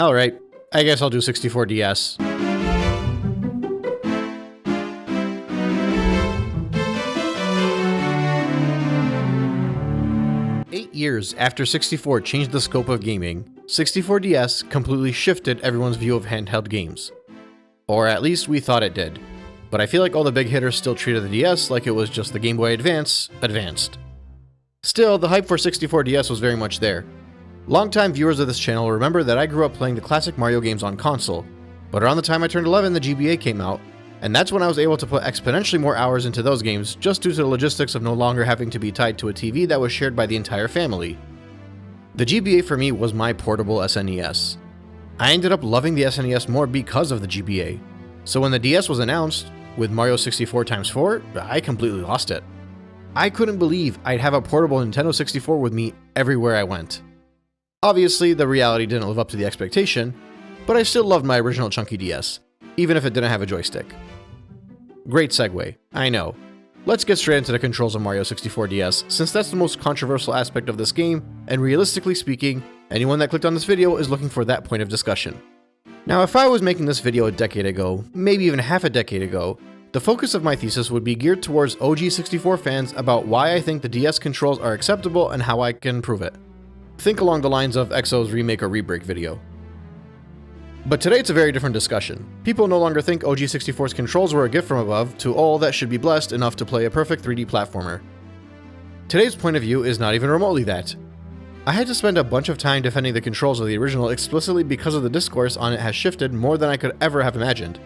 Alright, I guess I'll do 64 DS. Years after 64 changed the scope of gaming, 64 DS completely shifted everyone's view of handheld games. Or at least we thought it did. But I feel like all the big hitters still treated the DS like it was just the Game Boy Advance advanced. Still, the hype for 64 DS was very much there. Longtime viewers of this channel remember that I grew up playing the classic Mario games on console, but around the time I turned 11 the GBA came out, and that's when I was able to put exponentially more hours into those games just due to the logistics of no longer having to be tied to a TV that was shared by the entire family. The GBA for me was my portable SNES. I ended up loving the SNES more because of the GBA, so when the DS was announced, with Mario 64 x 4, I completely lost it. I couldn't believe I'd have a portable Nintendo 64 with me everywhere I went. Obviously, the reality didn't live up to the expectation, but I still loved my original chunky DS, even if it didn't have a joystick. Great segue, I know. Let's get straight into the controls of Mario 64 DS, since that's the most controversial aspect of this game, and realistically speaking, anyone that clicked on this video is looking for that point of discussion. Now, if I was making this video a decade ago, maybe even half a decade ago, the focus of my thesis would be geared towards OG 64 fans about why I think the DS controls are acceptable and how I can prove it. Think along the lines of EXO's Remake or Rebreak video. But today it's a very different discussion. People no longer think OG 64's controls were a gift from above to all that should be blessed enough to play a perfect 3D platformer. Today's point of view is not even remotely that. I had to spend a bunch of time defending the controls of the original explicitly because of the discourse on it has shifted more than I could ever have imagined.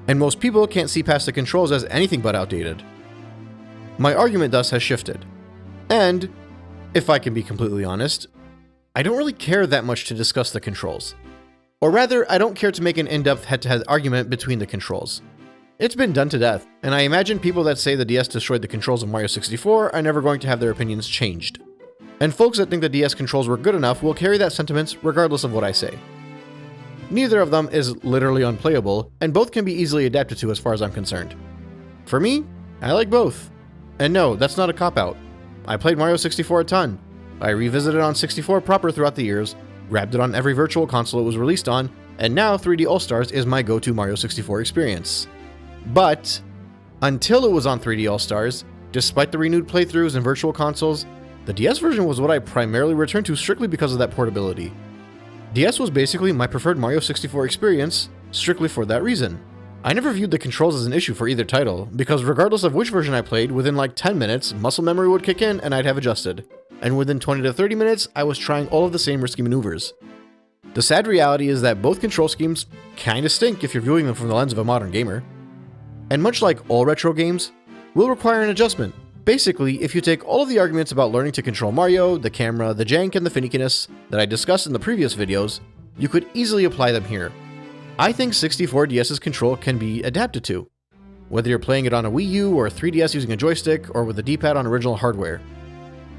And most people can't see past the controls as anything but outdated. My argument thus has shifted. And, if I can be completely honest, I don't really care that much to discuss the controls. Or rather, I don't care to make an in-depth head-to-head argument between the controls. It's been done to death, and I imagine people that say the DS destroyed the controls of Mario 64 are never going to have their opinions changed. And folks that think the DS controls were good enough will carry that sentiment regardless of what I say. Neither of them is literally unplayable, and both can be easily adapted to as far as I'm concerned. For me, I like both. And no, that's not a cop-out. I played Mario 64 a ton. I revisited on 64 proper throughout the years, grabbed it on every virtual console it was released on, and now 3D All-Stars is my go-to Mario 64 experience. But, until it was on 3D All-Stars, despite the renewed playthroughs and virtual consoles, the DS version was what I primarily returned to strictly because of that portability. DS was basically my preferred Mario 64 experience, strictly for that reason. I never viewed the controls as an issue for either title, because regardless of which version I played, within like 10 minutes, muscle memory would kick in and I'd have adjusted. And within 20 to 30 minutes, I was trying all of the same risky maneuvers. The sad reality is that both control schemes kinda stink if you're viewing them from the lens of a modern gamer. And much like all retro games, will require an adjustment. Basically, if you take all of the arguments about learning to control Mario, the camera, the jank, and the finickiness that I discussed in the previous videos, you could easily apply them here. I think 64 DS's control can be adapted to, whether you're playing it on a Wii U or 3DS using a joystick or with a D-pad on original hardware.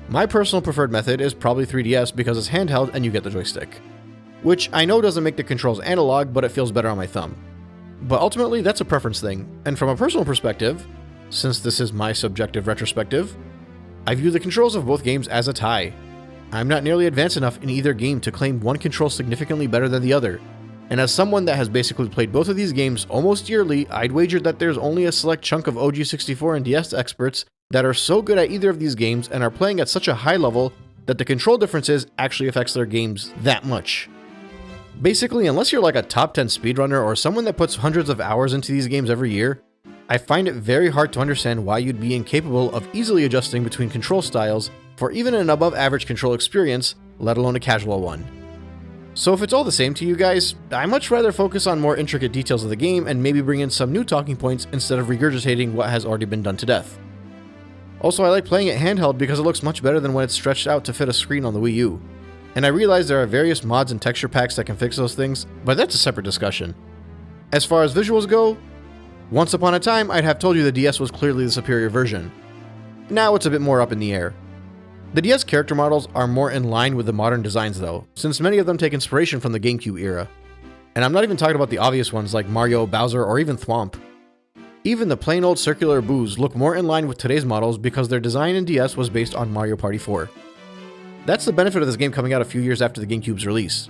My personal preferred method is probably 3DS because it's handheld and you get the joystick. Which I know doesn't make the controls analog, but it feels better on my thumb. But ultimately, that's a preference thing, and from a personal perspective, since this is my subjective retrospective, I view the controls of both games as a tie. I'm not nearly advanced enough in either game to claim one control significantly better than the other, and as someone that has basically played both of these games almost yearly, I'd wager that there's only a select chunk of OG 64 and DS experts that are so good at either of these games and are playing at such a high level that the control differences actually affects their games that much. Basically, unless you're like a top 10 speedrunner or someone that puts hundreds of hours into these games every year, I find it very hard to understand why you'd be incapable of easily adjusting between control styles for even an above average control experience, let alone a casual one. So if it's all the same to you guys, I'd much rather focus on more intricate details of the game and maybe bring in some new talking points instead of regurgitating what has already been done to death. Also, I like playing it handheld because it looks much better than when it's stretched out to fit a screen on the Wii U. And I realize there are various mods and texture packs that can fix those things, but that's a separate discussion. As far as visuals go, once upon a time I'd have told you the DS was clearly the superior version. Now it's a bit more up in the air. The DS character models are more in line with the modern designs though, since many of them take inspiration from the GameCube era. And I'm not even talking about the obvious ones like Mario, Bowser, or even Thwomp. Even the plain old circular boos look more in line with today's models because their design in DS was based on Mario Party 4. That's the benefit of this game coming out a few years after the GameCube's release.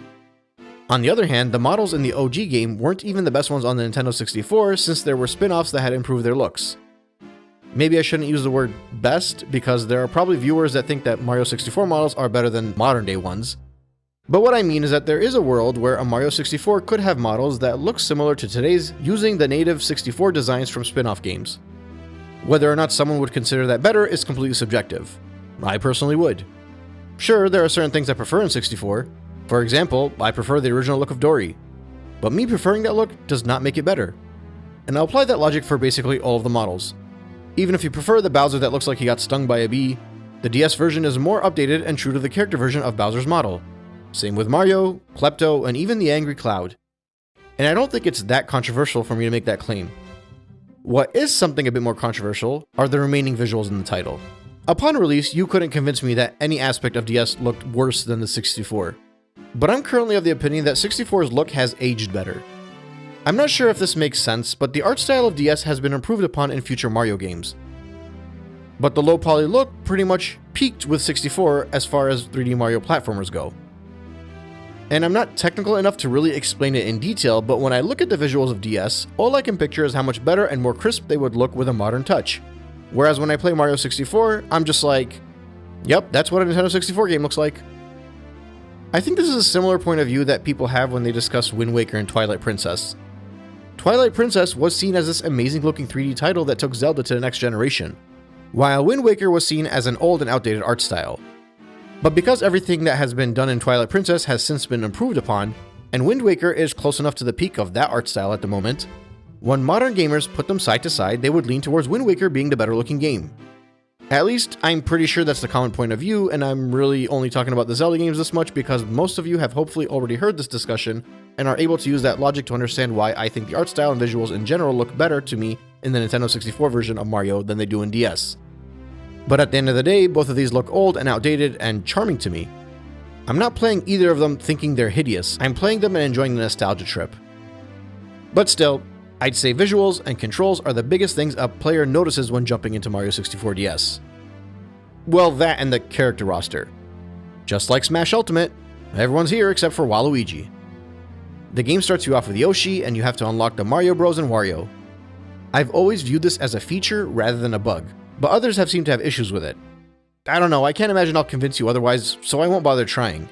On the other hand, the models in the OG game weren't even the best ones on the Nintendo 64 since there were spin-offs that had improved their looks. Maybe I shouldn't use the word best because there are probably viewers that think that Mario 64 models are better than modern day ones. But what I mean is that there is a world where a Mario 64 could have models that look similar to today's using the native 64 designs from spin-off games. Whether or not someone would consider that better is completely subjective. I personally would. Sure, there are certain things I prefer in 64. For example, I prefer the original look of Dory. But me preferring that look does not make it better. And I'll apply that logic for basically all of the models. Even if you prefer the Bowser that looks like he got stung by a bee, the DS version is more updated and true to the character version of Bowser's model. Same with Mario, Klepto, and even the Angry Cloud. And I don't think it's that controversial for me to make that claim. What is something a bit more controversial are the remaining visuals in the title. Upon release, you couldn't convince me that any aspect of DS looked worse than the 64. But I'm currently of the opinion that 64's look has aged better. I'm not sure if this makes sense, but the art style of DS has been improved upon in future Mario games. But the low poly look pretty much peaked with 64 as far as 3D Mario platformers go. And I'm not technical enough to really explain it in detail, but when I look at the visuals of DS, all I can picture is how much better and more crisp they would look with a modern touch. Whereas when I play Mario 64, I'm just like, yep, that's what a Nintendo 64 game looks like. I think this is a similar point of view that people have when they discuss Wind Waker and Twilight Princess. Twilight Princess was seen as this amazing looking 3D title that took Zelda to the next generation, while Wind Waker was seen as an old and outdated art style. But because everything that has been done in Twilight Princess has since been improved upon, and Wind Waker is close enough to the peak of that art style at the moment, when modern gamers put them side to side, they would lean towards Wind Waker being the better looking game. At least, I'm pretty sure that's the common point of view, and I'm really only talking about the Zelda games this much because most of you have hopefully already heard this discussion and are able to use that logic to understand why I think the art style and visuals in general look better to me in the Nintendo 64 version of Mario than they do in DS. But at the end of the day, both of these look old and outdated and charming to me. I'm not playing either of them thinking they're hideous, I'm playing them and enjoying the nostalgia trip. But still, I'd say visuals and controls are the biggest things a player notices when jumping into Mario 64 DS. Well, that and the character roster. Just like Smash Ultimate, everyone's here except for Waluigi. The game starts you off with Yoshi, and you have to unlock the Mario Bros. And Wario. I've always viewed this as a feature rather than a bug, but others have seemed to have issues with it. I don't know, I can't imagine I'll convince you otherwise, so I won't bother trying.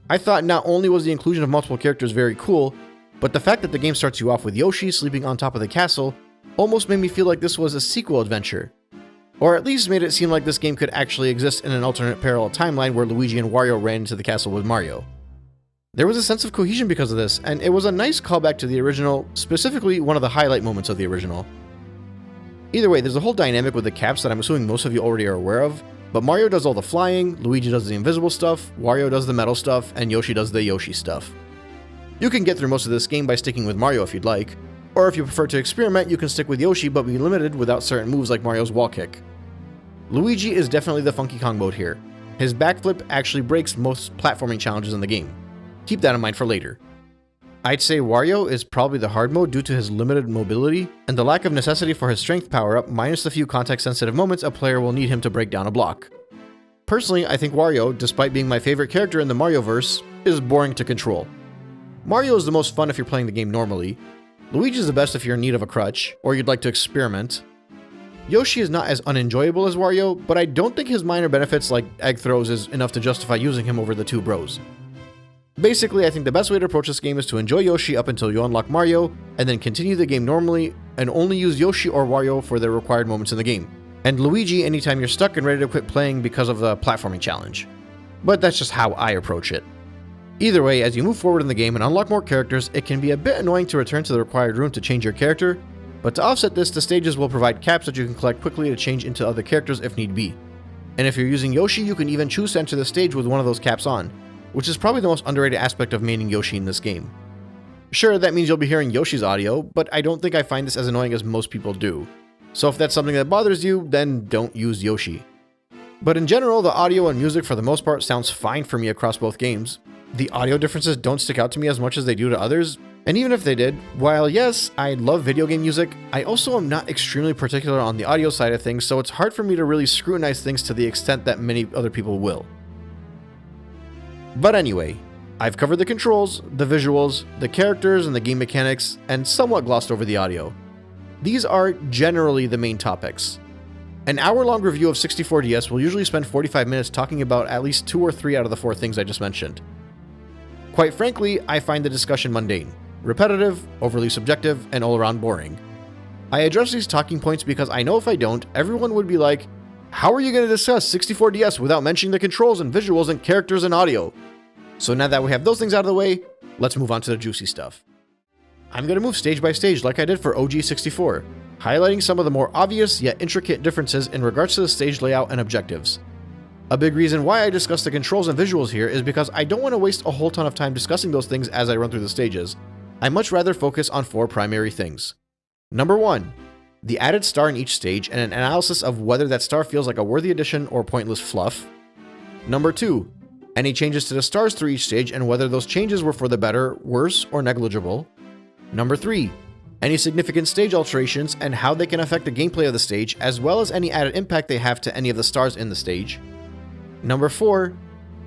I thought not only was the inclusion of multiple characters very cool, but the fact that the game starts you off with Yoshi sleeping on top of the castle almost made me feel like this was a sequel adventure. Or at least made it seem like this game could actually exist in an alternate parallel timeline where Luigi and Wario ran into the castle with Mario. There was a sense of cohesion because of this, and it was a nice callback to the original, specifically one of the highlight moments of the original. Either way, there's a whole dynamic with the caps that I'm assuming most of you already are aware of, but Mario does all the flying, Luigi does the invisible stuff, Wario does the metal stuff, and Yoshi does the Yoshi stuff. You can get through most of this game by sticking with Mario if you'd like, or if you prefer to experiment, you can stick with Yoshi but be limited without certain moves like Mario's wall kick. Luigi is definitely the Funky Kong mode here. His backflip actually breaks most platforming challenges in the game. Keep that in mind for later. I'd say Wario is probably the hard mode due to his limited mobility and the lack of necessity for his strength power-up minus the few context-sensitive moments a player will need him to break down a block. Personally, I think Wario, despite being my favorite character in the Mario-verse, is boring to control. Mario is the most fun if you're playing the game normally, Luigi is the best if you're in need of a crutch, or you'd like to experiment. Yoshi is not as unenjoyable as Wario, but I don't think his minor benefits like egg throws is enough to justify using him over the two bros. Basically, I think the best way to approach this game is to enjoy Yoshi up until you unlock Mario, and then continue the game normally, and only use Yoshi or Wario for their required moments in the game, and Luigi anytime you're stuck and ready to quit playing because of the platforming challenge. But that's just how I approach it. Either way, as you move forward in the game and unlock more characters, it can be a bit annoying to return to the required room to change your character, but to offset this, the stages will provide caps that you can collect quickly to change into other characters if need be. And if you're using Yoshi, you can even choose to enter the stage with one of those caps on, which is probably the most underrated aspect of maining Yoshi in this game. Sure, that means you'll be hearing Yoshi's audio, but I don't think I find this as annoying as most people do. So if that's something that bothers you, then don't use Yoshi. But in general, the audio and music for the most part sounds fine for me across both games. The audio differences don't stick out to me as much as they do to others, and even if they did, while yes, I love video game music, I also am not extremely particular on the audio side of things, so it's hard for me to really scrutinize things to the extent that many other people will. But anyway, I've covered the controls, the visuals, the characters, and the game mechanics, and somewhat glossed over the audio. These are generally the main topics. An hour-long review of 64DS will usually spend 45 minutes talking about at least 2 or 3 out of the 4 things I just mentioned. Quite frankly, I find the discussion mundane, repetitive, overly subjective, and all around boring. I address these talking points because I know if I don't, everyone would be like, how are you going to discuss 64DS without mentioning the controls and visuals and characters and audio? So now that we have those things out of the way, let's move on to the juicy stuff. I'm going to move stage by stage like I did for OG 64, highlighting some of the more obvious yet intricate differences in regards to the stage layout and objectives. A big reason why I discuss the controls and visuals here is because I don't want to waste a whole ton of time discussing those things as I run through the stages. I'd much rather focus on 4 primary things. Number 1, the added star in each stage and an analysis of whether that star feels like a worthy addition or pointless fluff. Number 2, any changes to the stars through each stage and whether those changes were for the better, worse, or negligible. Number 3, any significant stage alterations and how they can affect the gameplay of the stage, as well as any added impact they have to any of the stars in the stage. Number 4,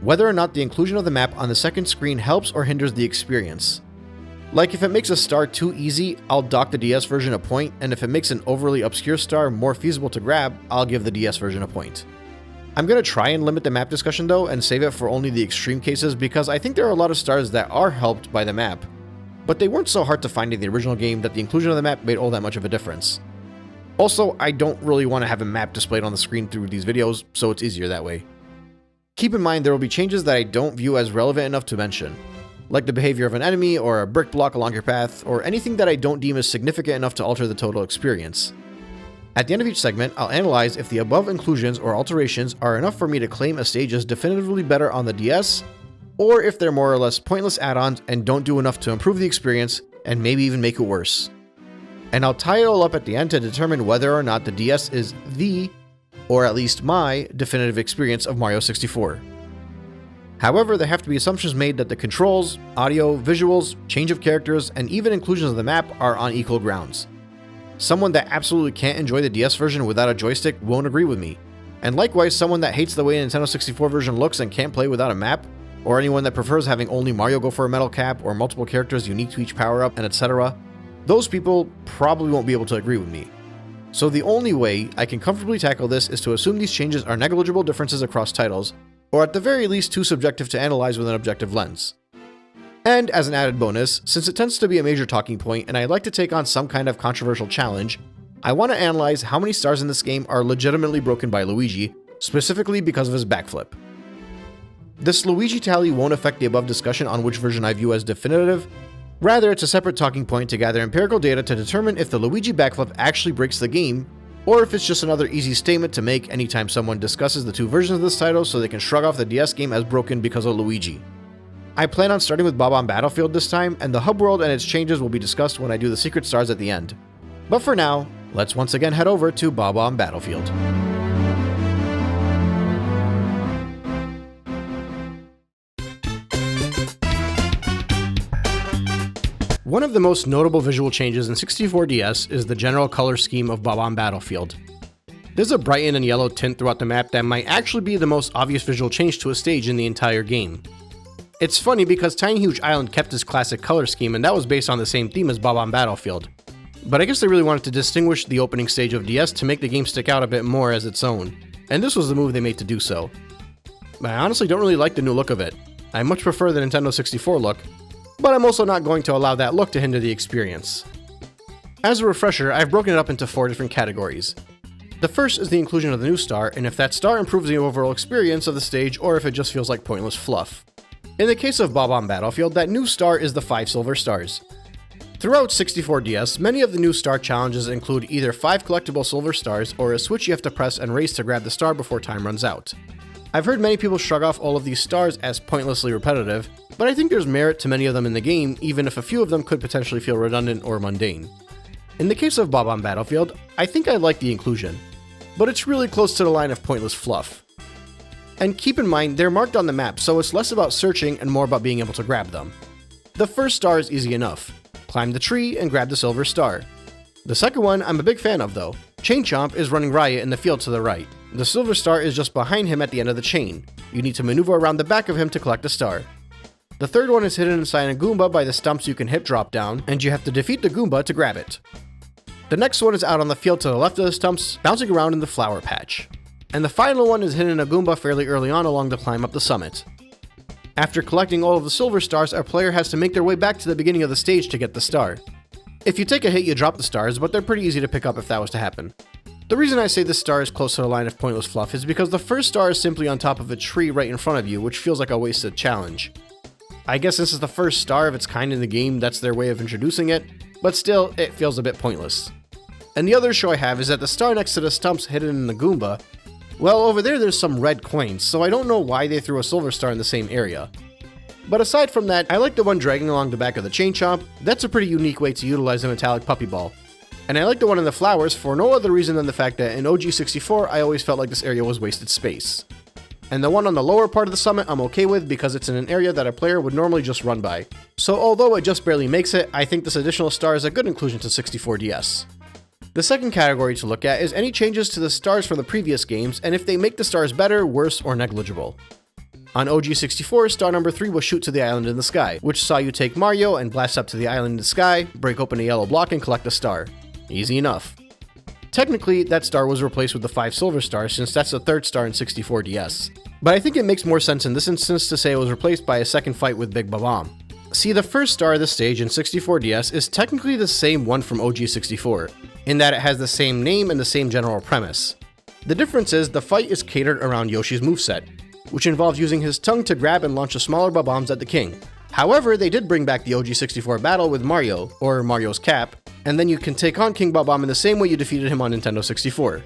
whether or not the inclusion of the map on the second screen helps or hinders the experience. Like if it makes a star too easy, I'll dock the DS version a point, and if it makes an overly obscure star more feasible to grab, I'll give the DS version a point. I'm going to try and limit the map discussion though and save it for only the extreme cases because I think there are a lot of stars that are helped by the map, but they weren't so hard to find in the original game that the inclusion of the map made all that much of a difference. Also, I don't really want to have a map displayed on the screen through these videos, so it's easier that way. Keep in mind there will be changes that I don't view as relevant enough to mention, like the behavior of an enemy or a brick block along your path, or anything that I don't deem as significant enough to alter the total experience. At the end of each segment, I'll analyze if the above inclusions or alterations are enough for me to claim a stage is definitively better on the DS, or if they're more or less pointless add-ons and don't do enough to improve the experience and maybe even make it worse. And I'll tie it all up at the end to determine whether or not the DS is the, or at least my, definitive experience of Mario 64. However, there have to be assumptions made that the controls, audio, visuals, change of characters, and even inclusions of the map are on equal grounds. Someone that absolutely can't enjoy the DS version without a joystick won't agree with me. And likewise, someone that hates the way a Nintendo 64 version looks and can't play without a map, or anyone that prefers having only Mario go for a metal cap or multiple characters unique to each power-up and etc., those people probably won't be able to agree with me. So the only way I can comfortably tackle this is to assume these changes are negligible differences across titles, or at the very least too subjective to analyze with an objective lens. And as an added bonus, since it tends to be a major talking point and I like to take on some kind of controversial challenge, I want to analyze how many stars in this game are legitimately broken by Luigi, specifically because of his backflip. This Luigi tally won't affect the above discussion on which version I view as definitive, rather it's a separate talking point to gather empirical data to determine if the Luigi backflip actually breaks the game, or if it's just another easy statement to make anytime someone discusses the 2 versions of this title so they can shrug off the DS game as broken because of Luigi. I plan on starting with Bob-omb Battlefield this time, and the hub world and its changes will be discussed when I do the secret stars at the end. But for now, let's once again head over to Bob-omb Battlefield. One of the most notable visual changes in 64DS is the general color scheme of Bob-omb Battlefield. There's a brighten and yellow tint throughout the map that might actually be the most obvious visual change to a stage in the entire game. It's funny because Tiny Huge Island kept its classic color scheme and that was based on the same theme as Bob-omb Battlefield. But I guess they really wanted to distinguish the opening stage of DS to make the game stick out a bit more as its own, and this was the move they made to do so. But I honestly don't really like the new look of it. I much prefer the Nintendo 64 look, but I'm also not going to allow that look to hinder the experience. As a refresher, I've broken it up into 4 different categories. The first is the inclusion of the new star, and if that star improves the overall experience of the stage or if it just feels like pointless fluff. In the case of Bob-omb Battlefield, that new star is the 5 silver stars. Throughout 64DS, many of the new star challenges include either 5 collectible silver stars or a switch you have to press and race to grab the star before time runs out. I've heard many people shrug off all of these stars as pointlessly repetitive, but I think there's merit to many of them in the game, even if a few of them could potentially feel redundant or mundane. In the case of Bob-omb Battlefield, I think I like the inclusion, but it's really close to the line of pointless fluff. And keep in mind, they're marked on the map, so it's less about searching and more about being able to grab them. The first star is easy enough. Climb the tree and grab the silver star. The second one I'm a big fan of though. Chain Chomp is running riot in the field to the right. The silver star is just behind him at the end of the chain. You need to maneuver around the back of him to collect the star. The third one is hidden inside a Goomba by the stumps you can hit drop down, and you have to defeat the Goomba to grab it. The next one is out on the field to the left of the stumps, bouncing around in the flower patch. And the final one is hidden in a Goomba fairly early on along the climb up the summit. After collecting all of the silver stars, our player has to make their way back to the beginning of the stage to get the star. If you take a hit, you drop the stars, but they're pretty easy to pick up if that was to happen. The reason I say this star is close to the line of pointless fluff is because the first star is simply on top of a tree right in front of you, which feels like a wasted challenge. I guess this is the first star of its kind in the game, that's their way of introducing it, but still, it feels a bit pointless. And the other issue I have is that the star next to the stumps hidden in the Goomba, well, over there's some red coins, so I don't know why they threw a silver star in the same area. But aside from that, I like the one dragging along the back of the Chain Chomp. That's a pretty unique way to utilize a metallic puppy ball. And I like the one in the flowers for no other reason than the fact that in OG64 I always felt like this area was wasted space. And the one on the lower part of the summit I'm okay with because it's in an area that a player would normally just run by. So although it just barely makes it, I think this additional star is a good inclusion to 64DS. The second category to look at is any changes to the stars from the previous games, and if they make the stars better, worse, or negligible. On OG64, star number 3 was Shoot to the Island in the Sky, which saw you take Mario and blast up to the island in the sky, break open a yellow block, and collect a star. Easy enough. Technically, that star was replaced with the 5 silver stars since that's the third star in 64DS. But I think it makes more sense in this instance to say it was replaced by a second fight with Big Babam. See, the first star of the stage in 64DS is technically the same one from OG64, in that it has the same name and the same general premise. The difference is the fight is catered around Yoshi's moveset, which involves using his tongue to grab and launch the smaller Babams at the king. However, they did bring back the OG64 battle with Mario, or Mario's Cap, and then you can take on King Babam in the same way you defeated him on Nintendo 64.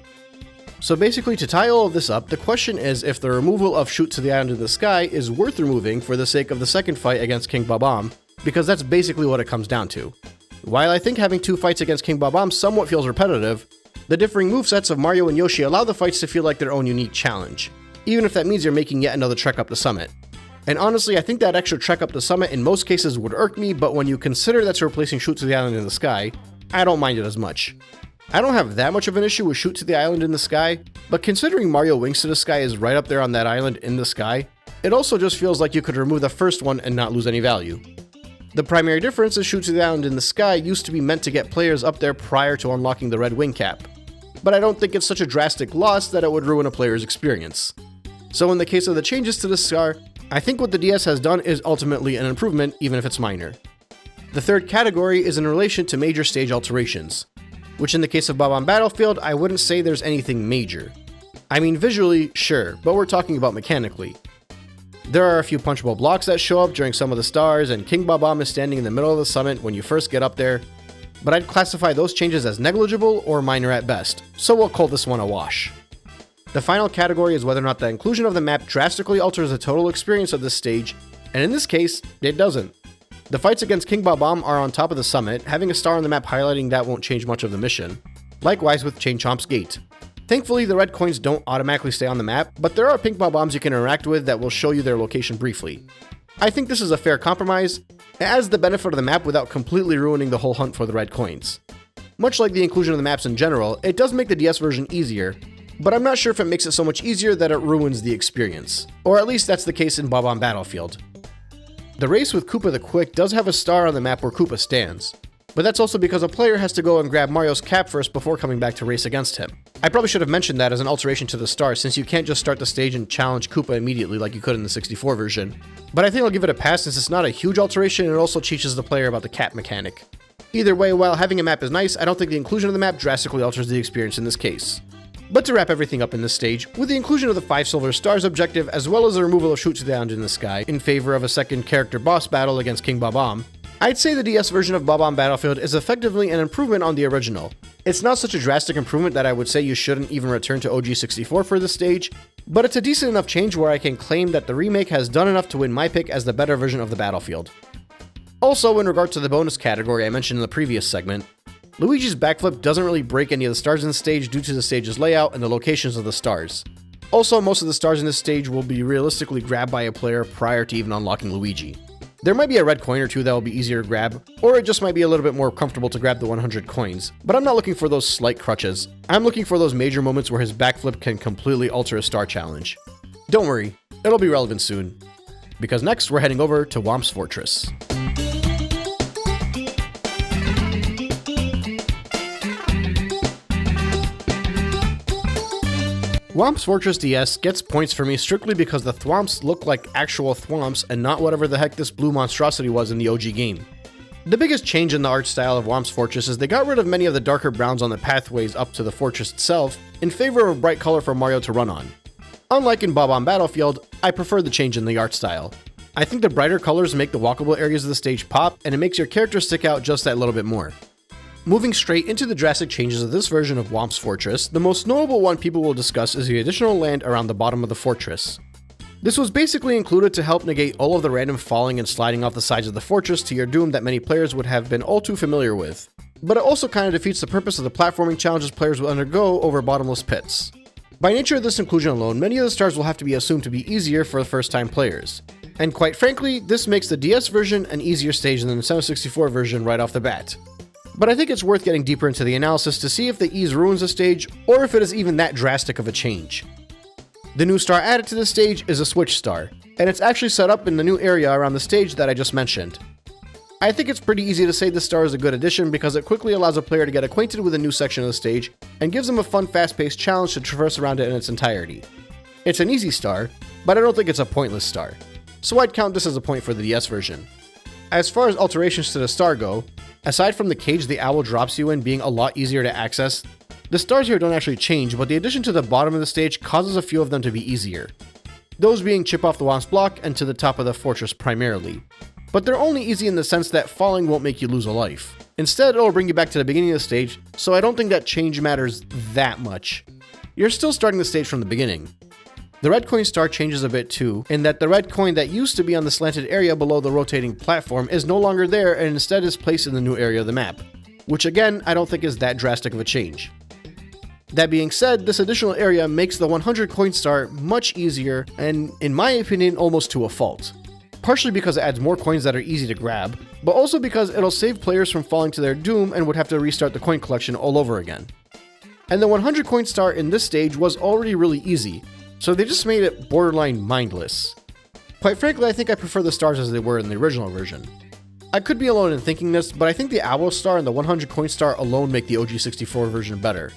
So basically, to tie all of this up, the question is if the removal of Shoot to the Island in the Sky is worth removing for the sake of the second fight against King Babam, because that's basically what it comes down to. While I think having 2 fights against King Babam somewhat feels repetitive, the differing movesets of Mario and Yoshi allow the fights to feel like their own unique challenge, even if that means you're making yet another trek up the summit. And honestly, I think that extra trek up the summit in most cases would irk me, but when you consider that's replacing Shoot to the Island in the Sky, I don't mind it as much. I don't have that much of an issue with Shoot to the Island in the Sky, but considering Mario Wings to the Sky is right up there on that island in the sky, it also just feels like you could remove the first one and not lose any value. The primary difference is Shoot to the Island in the Sky used to be meant to get players up there prior to unlocking the red wing cap, but I don't think it's such a drastic loss that it would ruin a player's experience. So in the case of the changes to the star, I think what the DS has done is ultimately an improvement, even if it's minor. The third category is in relation to major stage alterations, which in the case of Bob-omb Battlefield, I wouldn't say there's anything major. I mean visually, sure, but we're talking about mechanically. There are a few punchable blocks that show up during some of the stars, and King Bob-omb is standing in the middle of the summit when you first get up there, but I'd classify those changes as negligible or minor at best, so we'll call this one a wash. The final category is whether or not the inclusion of the map drastically alters the total experience of this stage, and in this case, it doesn't. The fights against King Bob-omb are on top of the summit, having a star on the map highlighting that won't change much of the mission. Likewise with Chain Chomp's Gate. Thankfully, the red coins don't automatically stay on the map, but there are pink Bob-ombs you can interact with that will show you their location briefly. I think this is a fair compromise. It adds the benefit of the map without completely ruining the whole hunt for the red coins. Much like the inclusion of the maps in general, it does make the DS version easier, but I'm not sure if it makes it so much easier that it ruins the experience. Or at least that's the case in Bob-omb Battlefield. The race with Koopa the Quick does have a star on the map where Koopa stands, but that's also because a player has to go and grab Mario's cap first before coming back to race against him. I probably should have mentioned that as an alteration to the star, since you can't just start the stage and challenge Koopa immediately like you could in the 64 version. But I think I'll give it a pass since it's not a huge alteration and it also teaches the player about the cap mechanic. Either way, while having a map is nice, I don't think the inclusion of the map drastically alters the experience in this case. But to wrap everything up in this stage, with the inclusion of the 5 silver stars objective as well as the removal of Shoot to the Island in the Sky in favor of a second character boss battle against King Bob-omb, I'd say the DS version of Bob-omb Battlefield is effectively an improvement on the original. It's not such a drastic improvement that I would say you shouldn't even return to OG64 for this stage, but it's a decent enough change where I can claim that the remake has done enough to win my pick as the better version of the Battlefield. Also, in regard to the bonus category I mentioned in the previous segment, Luigi's backflip doesn't really break any of the stars in the stage due to the stage's layout and the locations of the stars. Also, most of the stars in this stage will be realistically grabbed by a player prior to even unlocking Luigi. There might be a red coin or two that will be easier to grab, or it just might be a little bit more comfortable to grab the 100 coins, but I'm not looking for those slight crutches. I'm looking for those major moments where his backflip can completely alter a star challenge. Don't worry, it'll be relevant soon. because next we're heading over to Whomp's Fortress. Whomp's Fortress DS gets points for me strictly because the thwomps look like actual thwomps and not whatever the heck this blue monstrosity was in the OG game. The biggest change in the art style of Whomp's Fortress is they got rid of many of the darker browns on the pathways up to the fortress itself in favor of a bright color for Mario to run on. Unlike in Bob-omb Battlefield, I prefer the change in the art style. I think the brighter colors make the walkable areas of the stage pop, and it makes your character stick out just that little bit more. Moving straight into the drastic changes of this version of Whomp's Fortress, the most notable one people will discuss is the additional land around the bottom of the fortress. This was basically included to help negate all of the random falling and sliding off the sides of the fortress to your doom that many players would have been all too familiar with. But it also kind of defeats the purpose of the platforming challenges players will undergo over bottomless pits. By nature of this inclusion alone, many of the stars will have to be assumed to be easier for the first-time players. And quite frankly, this makes the DS version an easier stage than the Nintendo 64 version right off the bat. But I think it's worth getting deeper into the analysis to see if the ease ruins the stage, or if it is even that drastic of a change. The new star added to the stage is a switch star, and it's actually set up in the new area around the stage that I just mentioned. I think it's pretty easy to say this star is a good addition because it quickly allows a player to get acquainted with a new section of the stage, and gives them a fun fast-paced challenge to traverse around it in its entirety. It's an easy star, but I don't think it's a pointless star, so I'd count this as a point for the DS version. As far as alterations to the star go, aside from the cage the owl drops you in being a lot easier to access, the stars here don't actually change, but the addition to the bottom of the stage causes a few of them to be easier. Those being chip off the Whomp's block and to the top of the fortress primarily. But they're only easy in the sense that falling won't make you lose a life. Instead, it'll bring you back to the beginning of the stage, so I don't think that change matters that much. You're still starting the stage from the beginning. The red coin star changes a bit too, in that the red coin that used to be on the slanted area below the rotating platform is no longer there and instead is placed in the new area of the map, which again, I don't think is that drastic of a change. That being said, this additional area makes the 100 coin star much easier and, in my opinion, almost to a fault. Partially because it adds more coins that are easy to grab, but also because it'll save players from falling to their doom and would have to restart the coin collection all over again. And the 100 coin star in this stage was already really easy, so they just made it borderline mindless. Quite frankly, I think I prefer the stars as they were in the original version. I could be alone in thinking this, but I think the owl star and the 100 coin star alone make the OG 64 version better.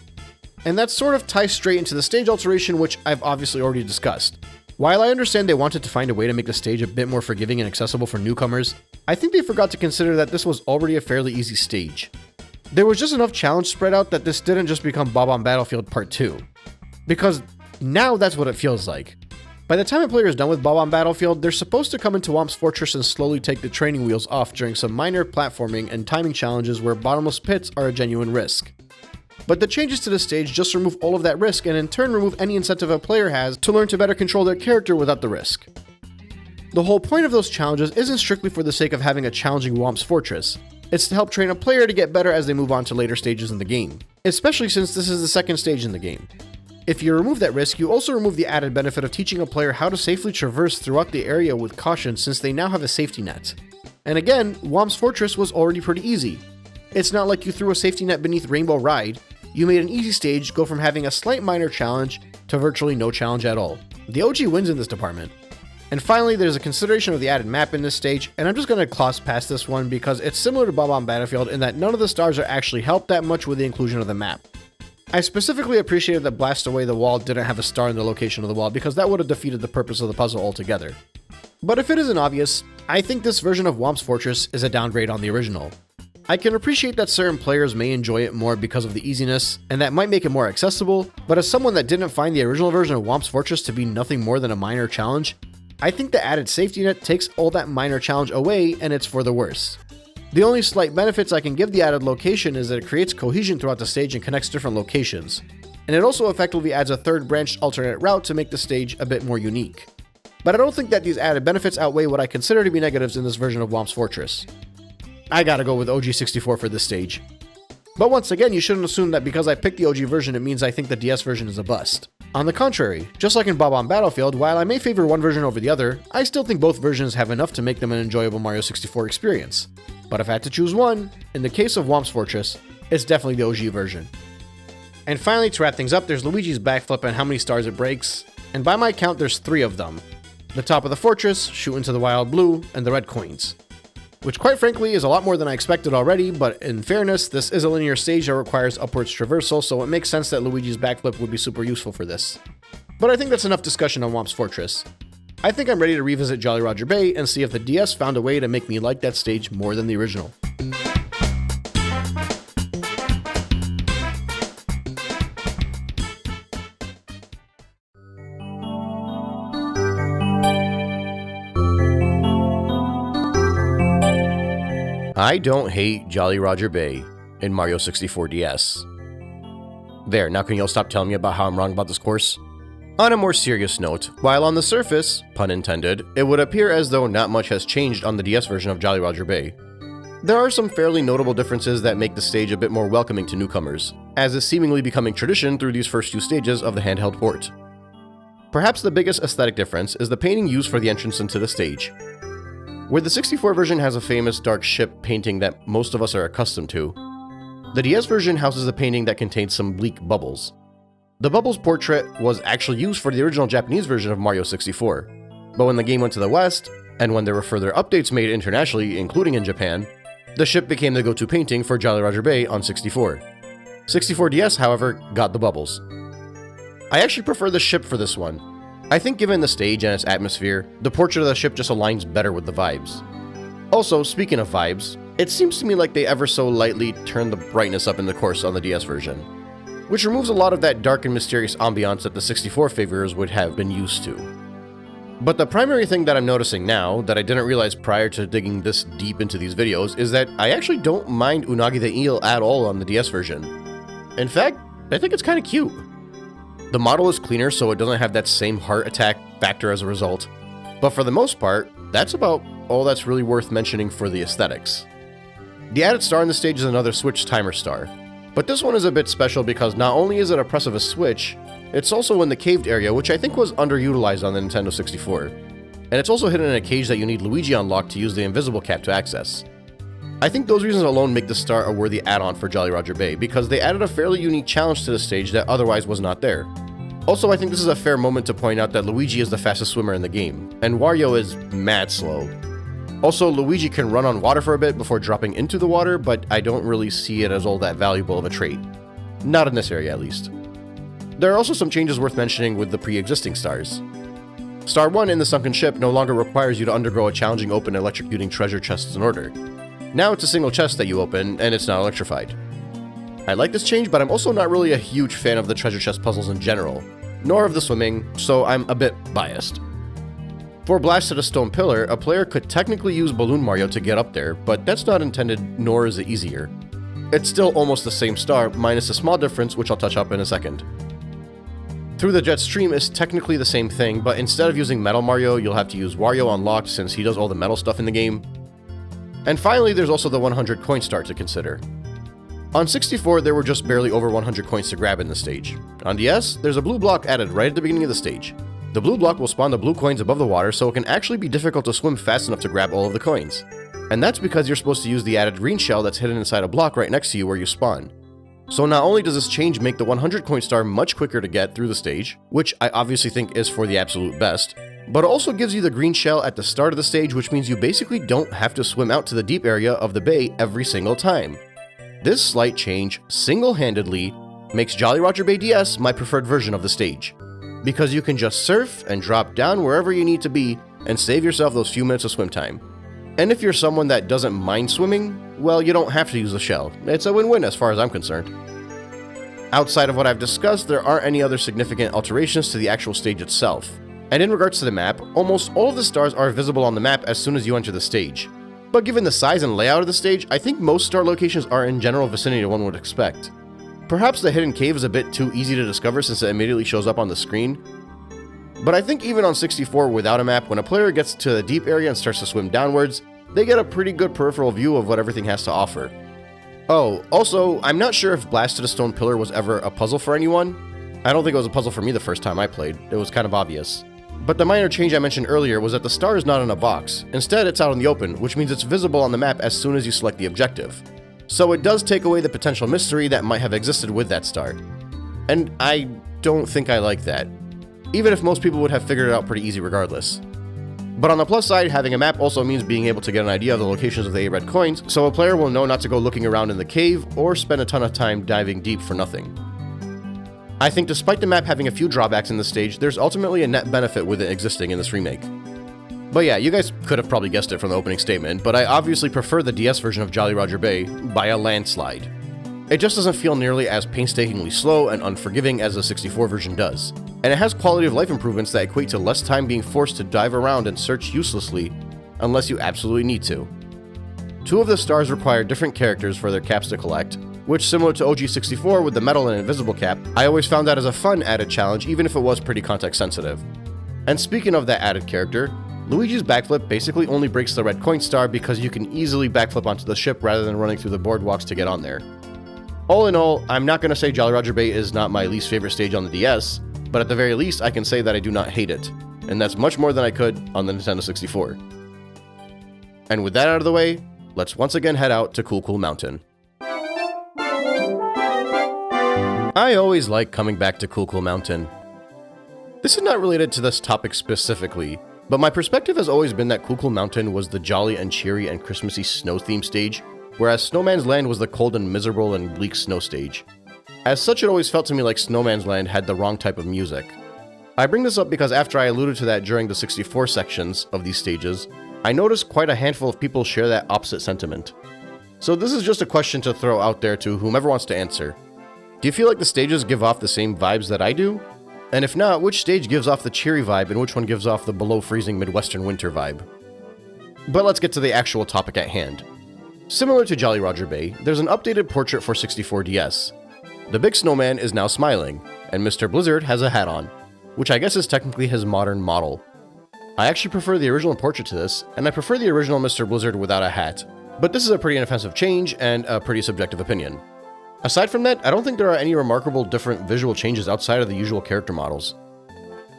And that sort of ties straight into the stage alteration, which I've obviously already discussed. While I understand they wanted to find a way to make the stage a bit more forgiving and accessible for newcomers, I think they forgot to consider that this was already a fairly easy stage. There was just enough challenge spread out that this didn't just become Bob-omb Battlefield Part 2. Because now that's what it feels like. By the time a player is done with Bob-omb Battlefield, they're supposed to come into Whomp's Fortress and slowly take the training wheels off during some minor platforming and timing challenges where bottomless pits are a genuine risk. But the changes to the stage just remove all of that risk and in turn remove any incentive a player has to learn to better control their character without the risk. The whole point of those challenges isn't strictly for the sake of having a challenging Whomp's Fortress. It's to help train a player to get better as they move on to later stages in the game, especially since this is the second stage in the game. If you remove that risk, you also remove the added benefit of teaching a player how to safely traverse throughout the area with caution since they now have a safety net. And again, Whomp's Fortress was already pretty easy. It's not like you threw a safety net beneath Rainbow Ride. You made an easy stage go from having a slight minor challenge to virtually no challenge at all. The OG wins in this department. And finally, there's a consideration of the added map in this stage, and I'm just going to gloss past this one because it's similar to Bob-omb Battlefield in that none of the stars are actually helped that much with the inclusion of the map. I specifically appreciated that Blast Away the Wall didn't have a star in the location of the wall because that would have defeated the purpose of the puzzle altogether. But if it isn't obvious, I think this version of Whomp's Fortress is a downgrade on the original. I can appreciate that certain players may enjoy it more because of the easiness, and that might make it more accessible, but as someone that didn't find the original version of Whomp's Fortress to be nothing more than a minor challenge, I think the added safety net takes all that minor challenge away and it's for the worse. The only slight benefits I can give the added location is that it creates cohesion throughout the stage and connects different locations, and it also effectively adds a third branched alternate route to make the stage a bit more unique. But I don't think that these added benefits outweigh what I consider to be negatives in this version of Whomp's Fortress. I gotta go with OG64 for this stage. But once again, you shouldn't assume that because I picked the OG version it means I think the DS version is a bust. On the contrary, just like in Bob-omb Battlefield, while I may favor one version over the other, I still think both versions have enough to make them an enjoyable Mario 64 experience. But if I had to choose one, in the case of Whomp's Fortress, it's definitely the OG version. And finally, to wrap things up, there's Luigi's backflip and how many stars it breaks, and by my count there's 3 of them. the top of the fortress, shoot into the wild blue, and the red coins. Which quite frankly is a lot more than I expected already, but in fairness, this is a linear stage that requires upwards traversal, so it makes sense that Luigi's backflip would be super useful for this. But I think that's enough discussion on Whomp's Fortress. I think I'm ready to revisit Jolly Roger Bay and see if the DS found a way to make me like that stage more than the original. I don't hate Jolly Roger Bay in Mario 64 DS. There, now can you all stop telling me about how I'm wrong about this course? On a more serious note, while on the surface, pun intended, it would appear as though not much has changed on the DS version of Jolly Roger Bay, there are some fairly notable differences that make the stage a bit more welcoming to newcomers, as is seemingly becoming tradition through these first few stages of the handheld port. Perhaps the biggest aesthetic difference is the painting used for the entrance into the stage. Where the 64 version has a famous dark ship painting that most of us are accustomed to, the DS version houses a painting that contains some bleak bubbles. The bubbles portrait was actually used for the original Japanese version of Mario 64, but when the game went to the West, and when there were further updates made internationally, including in Japan, the ship became the go-to painting for Jolly Roger Bay on 64. 64DS, however, got the bubbles. I actually prefer the ship for this one. I think given the stage and its atmosphere, the portrait of the ship just aligns better with the vibes. Also, speaking of vibes, it seems to me like they ever so lightly turned the brightness up in the course on the DS version, which removes a lot of that dark and mysterious ambiance that the 64 figures would have been used to. But the primary thing that I'm noticing now, that I didn't realize prior to digging this deep into these videos, is that I actually don't mind Unagi the Eel at all on the DS version. In fact, I think it's kind of cute. The model is cleaner, so it doesn't have that same heart attack factor as a result. But for the most part, that's about all that's really worth mentioning for the aesthetics. The added star on the stage is another Switch timer star. But this one is a bit special because not only is it a press of a switch, it's also in the caved area, which I think was underutilized on the Nintendo 64. And it's also hidden in a cage that you need Luigi unlock to use the invisible cap to access. I think those reasons alone make the star a worthy add-on for Jolly Roger Bay, because they added a fairly unique challenge to the stage that otherwise was not there. Also, I think this is a fair moment to point out that Luigi is the fastest swimmer in the game, and Wario is mad slow. Also, Luigi can run on water for a bit before dropping into the water, but I don't really see it as all that valuable of a trait. Not in this area, at least. There are also some changes worth mentioning with the pre-existing stars. Star 1 in the sunken ship no longer requires you to undergo a challenging open electrocuting treasure chests in order. Now it's a single chest that you open, and it's not electrified. I like this change, but I'm also not really a huge fan of the treasure chest puzzles in general, nor of the swimming, so I'm a bit biased. For Blast to the Stone Pillar, a player could technically use Balloon Mario to get up there, but that's not intended, nor is it easier. It's still almost the same star, minus a small difference which I'll touch up in a second. Through the Jet Stream is technically the same thing, but instead of using Metal Mario, you'll have to use Wario Unlocked since he does all the metal stuff in the game. And finally, there's also the 100 coin star to consider. On 64, there were just barely over 100 coins to grab in the stage. On DS, there's a blue block added right at the beginning of the stage. The blue block will spawn the blue coins above the water, so it can actually be difficult to swim fast enough to grab all of the coins. And that's because you're supposed to use the added green shell that's hidden inside a block right next to you where you spawn. So not only does this change make the 100 coin star much quicker to get through the stage, which I obviously think is for the absolute best, but it also gives you the green shell at the start of the stage, which means you basically don't have to swim out to the deep area of the bay every single time. This slight change, single-handedly, makes Jolly Roger Bay DS my preferred version of the stage, because you can just surf and drop down wherever you need to be and save yourself those few minutes of swim time. And if you're someone that doesn't mind swimming, well, you don't have to use the shell. It's a win-win as far as I'm concerned. Outside of what I've discussed, there aren't any other significant alterations to the actual stage itself. And in regards to the map, almost all of the stars are visible on the map as soon as you enter the stage. But given the size and layout of the stage, I think most star locations are in general vicinity to one would expect. Perhaps the hidden cave is a bit too easy to discover since it immediately shows up on the screen. But I think even on 64 without a map, when a player gets to the deep area and starts to swim downwards, they get a pretty good peripheral view of what everything has to offer. Oh, also, I'm not sure if Blast to the Stone Pillar was ever a puzzle for anyone. I don't think it was a puzzle for me the first time I played. It was kind of obvious. But the minor change I mentioned earlier was that the star is not in a box. Instead, it's out in the open, which means it's visible on the map as soon as you select the objective. So it does take away the potential mystery that might have existed with that star. And I don't think I like that, even if most people would have figured it out pretty easy regardless. But on the plus side, having a map also means being able to get an idea of the locations of the 8 red coins, so a player will know not to go looking around in the cave or spend a ton of time diving deep for nothing. I think despite the map having a few drawbacks in this stage, there's ultimately a net benefit with it existing in this remake. But yeah, you guys could have probably guessed it from the opening statement, but I obviously prefer the DS version of Jolly Roger Bay by a landslide. It just doesn't feel nearly as painstakingly slow and unforgiving as the 64 version does, and it has quality of life improvements that equate to less time being forced to dive around and search uselessly unless you absolutely need to. 2 of the stars require different characters for their caps to collect, which, similar to OG 64 with the metal and invisible cap, I always found that as a fun added challenge even if it was pretty context sensitive. And speaking of that added character, Luigi's backflip basically only breaks the red coin star because you can easily backflip onto the ship rather than running through the boardwalks to get on there. All in all, I'm not going to say Jolly Roger Bay is not my least favorite stage on the DS, but at the very least I can say that I do not hate it, and that's much more than I could on the Nintendo 64. And with that out of the way, let's once again head out to Cool Cool Mountain. I always like coming back to Cool Cool Mountain. This is not related to this topic specifically, but my perspective has always been that Cool Cool Mountain was the jolly and cheery and Christmassy snow-themed stage, whereas Snowman's Land was the cold and miserable and bleak snow stage. As such, it always felt to me like Snowman's Land had the wrong type of music. I bring this up because after I alluded to that during the 64 sections of these stages, I noticed quite a handful of people share that opposite sentiment. So this is just a question to throw out there to whomever wants to answer. Do you feel like the stages give off the same vibes that I do? And if not, which stage gives off the cheery vibe and which one gives off the below freezing Midwestern winter vibe? But let's get to the actual topic at hand. Similar to Jolly Roger Bay, there's an updated portrait for 64DS. The big snowman is now smiling, and Mr. Blizzard has a hat on, which I guess is technically his modern model. I actually prefer the original portrait to this, and I prefer the original Mr. Blizzard without a hat, but this is a pretty inoffensive change and a pretty subjective opinion. Aside from that, I don't think there are any remarkable different visual changes outside of the usual character models.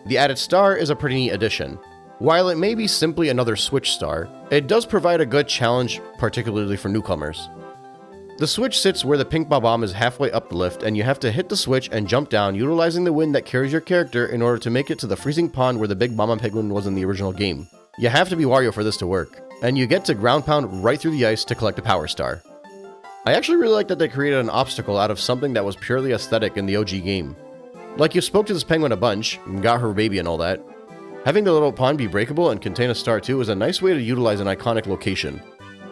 The added star is a pretty neat addition. While it may be simply another Switch star, it does provide a good challenge, particularly for newcomers. The switch sits where the pink bomb is halfway up the lift, and you have to hit the switch and jump down utilizing the wind that carries your character in order to make it to the freezing pond where the big Mama Penguin was in the original game. You have to be Wario for this to work, and you get to ground pound right through the ice to collect a power star. I actually really like that they created an obstacle out of something that was purely aesthetic in the OG game. Like, you spoke to this penguin a bunch, and got her baby and all that. Having the little pond be breakable and contain a star too is a nice way to utilize an iconic location.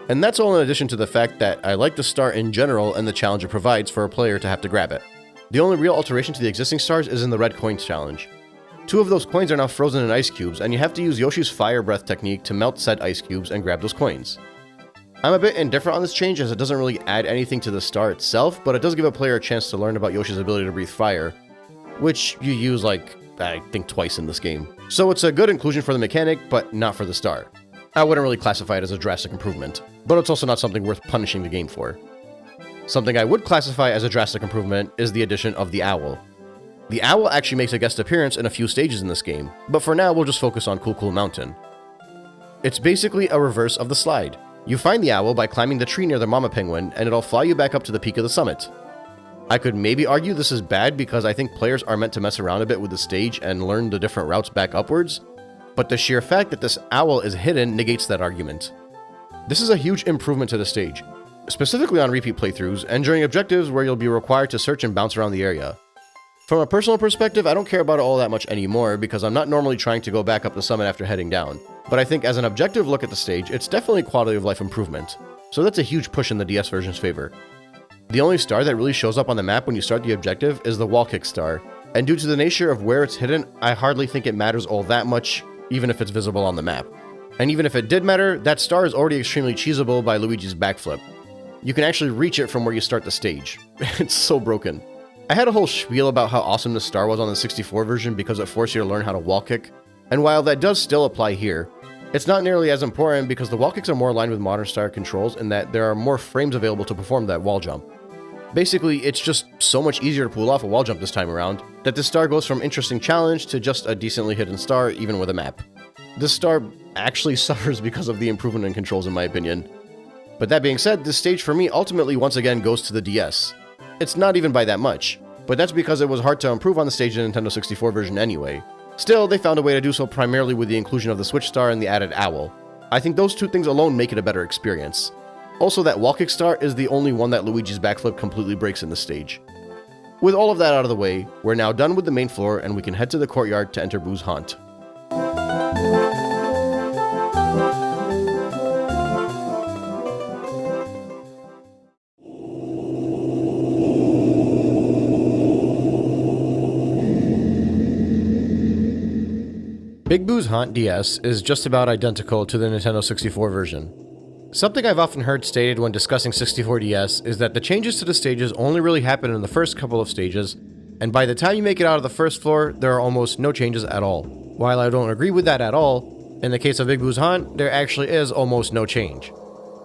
And that's all in addition to the fact that I like the star in general and the challenge it provides for a player to have to grab it. The only real alteration to the existing stars is in the red coins challenge. 2 of those coins are now frozen in ice cubes, and you have to use Yoshi's fire breath technique to melt said ice cubes and grab those coins. I'm a bit indifferent on this change as it doesn't really add anything to the star itself, but it does give a player a chance to learn about Yoshi's ability to breathe fire, which you use I think twice in this game. So it's a good inclusion for the mechanic, but not for the star. I wouldn't really classify it as a drastic improvement, but it's also not something worth punishing the game for. Something I would classify as a drastic improvement is the addition of the owl. The owl actually makes a guest appearance in a few stages in this game, but for now we'll just focus on Cool Cool Mountain. It's basically a reverse of the slide. You find the owl by climbing the tree near the Mama Penguin, and it'll fly you back up to the peak of the summit. I could maybe argue this is bad because I think players are meant to mess around a bit with the stage and learn the different routes back upwards, but the sheer fact that this owl is hidden negates that argument. This is a huge improvement to the stage, specifically on repeat playthroughs and during objectives where you'll be required to search and bounce around the area. From a personal perspective, I don't care about it all that much anymore because I'm not normally trying to go back up the summit after heading down, but I think as an objective look at the stage, it's definitely a quality of life improvement, so that's a huge push in the DS version's favor. The only star that really shows up on the map when you start the objective is the wall kick star, and due to the nature of where it's hidden, I hardly think it matters all that much, even if it's visible on the map. And even if it did matter, that star is already extremely cheesable by Luigi's backflip. You can actually reach it from where you start the stage. It's so broken. I had a whole spiel about how awesome this star was on the 64 version because it forced you to learn how to wall kick, and while that does still apply here, it's not nearly as important because the wall kicks are more aligned with modern star controls in that there are more frames available to perform that wall jump. Basically, it's just so much easier to pull off a wall jump this time around, that this star goes from interesting challenge to just a decently hidden star even with a map. This star actually suffers because of the improvement in controls in my opinion. But that being said, this stage for me ultimately once again goes to the DS. It's not even by that much, but that's because it was hard to improve on the stage in the Nintendo 64 version anyway. Still, they found a way to do so primarily with the inclusion of the switch star and the added owl. I think those two things alone make it a better experience. Also, that wall kick star is the only one that Luigi's backflip completely breaks in the stage. With all of that out of the way, we're now done with the main floor and we can head to the courtyard to enter Boo's Haunt. Big Boo's Haunt DS is just about identical to the Nintendo 64 version. Something I've often heard stated when discussing 64 DS is that the changes to the stages only really happen in the first couple of stages, and by the time you make it out of the first floor, there are almost no changes at all. While I don't agree with that at all, in the case of Big Boo's Haunt, there actually is almost no change.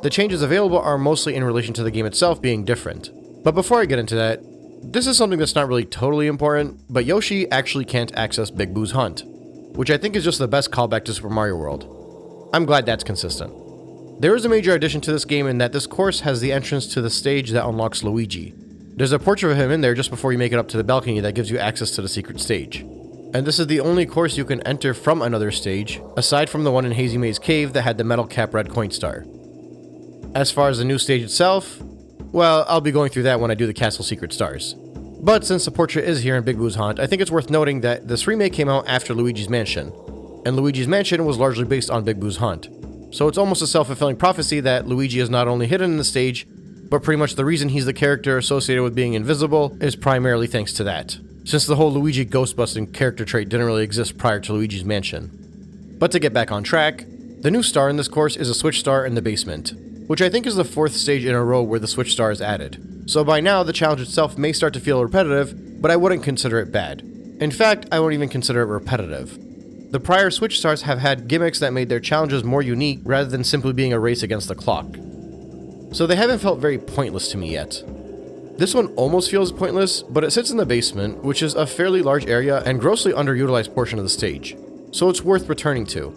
The changes available are mostly in relation to the game itself being different. But before I get into that, this is something that's not really totally important, but Yoshi actually can't access Big Boo's Haunt, which I think is just the best callback to Super Mario World. I'm glad that's consistent. There is a major addition to this game in that this course has the entrance to the stage that unlocks Luigi. There's a portrait of him in there just before you make it up to the balcony that gives you access to the secret stage. And this is the only course you can enter from another stage, aside from the one in Hazy Maze Cave that had the metal cap red coin star. As far as the new stage itself, well, I'll be going through that when I do the Castle Secret Stars. But since the portrait is here in Big Boo's Haunt, I think it's worth noting that this remake came out after Luigi's Mansion, and Luigi's Mansion was largely based on Big Boo's Haunt. So it's almost a self-fulfilling prophecy that Luigi is not only hidden in the stage, but pretty much the reason he's the character associated with being invisible is primarily thanks to that, since the whole Luigi ghost-busting character trait didn't really exist prior to Luigi's Mansion. But to get back on track, the new star in this course is a switch star in the basement, which I think is the 4th stage in a row where the switch star is added. So by now, the challenge itself may start to feel repetitive, but I wouldn't consider it bad. In fact, I won't even consider it repetitive. The prior Switch stars have had gimmicks that made their challenges more unique rather than simply being a race against the clock. So they haven't felt very pointless to me yet. This one almost feels pointless, but it sits in the basement, which is a fairly large area and grossly underutilized portion of the stage, so it's worth returning to.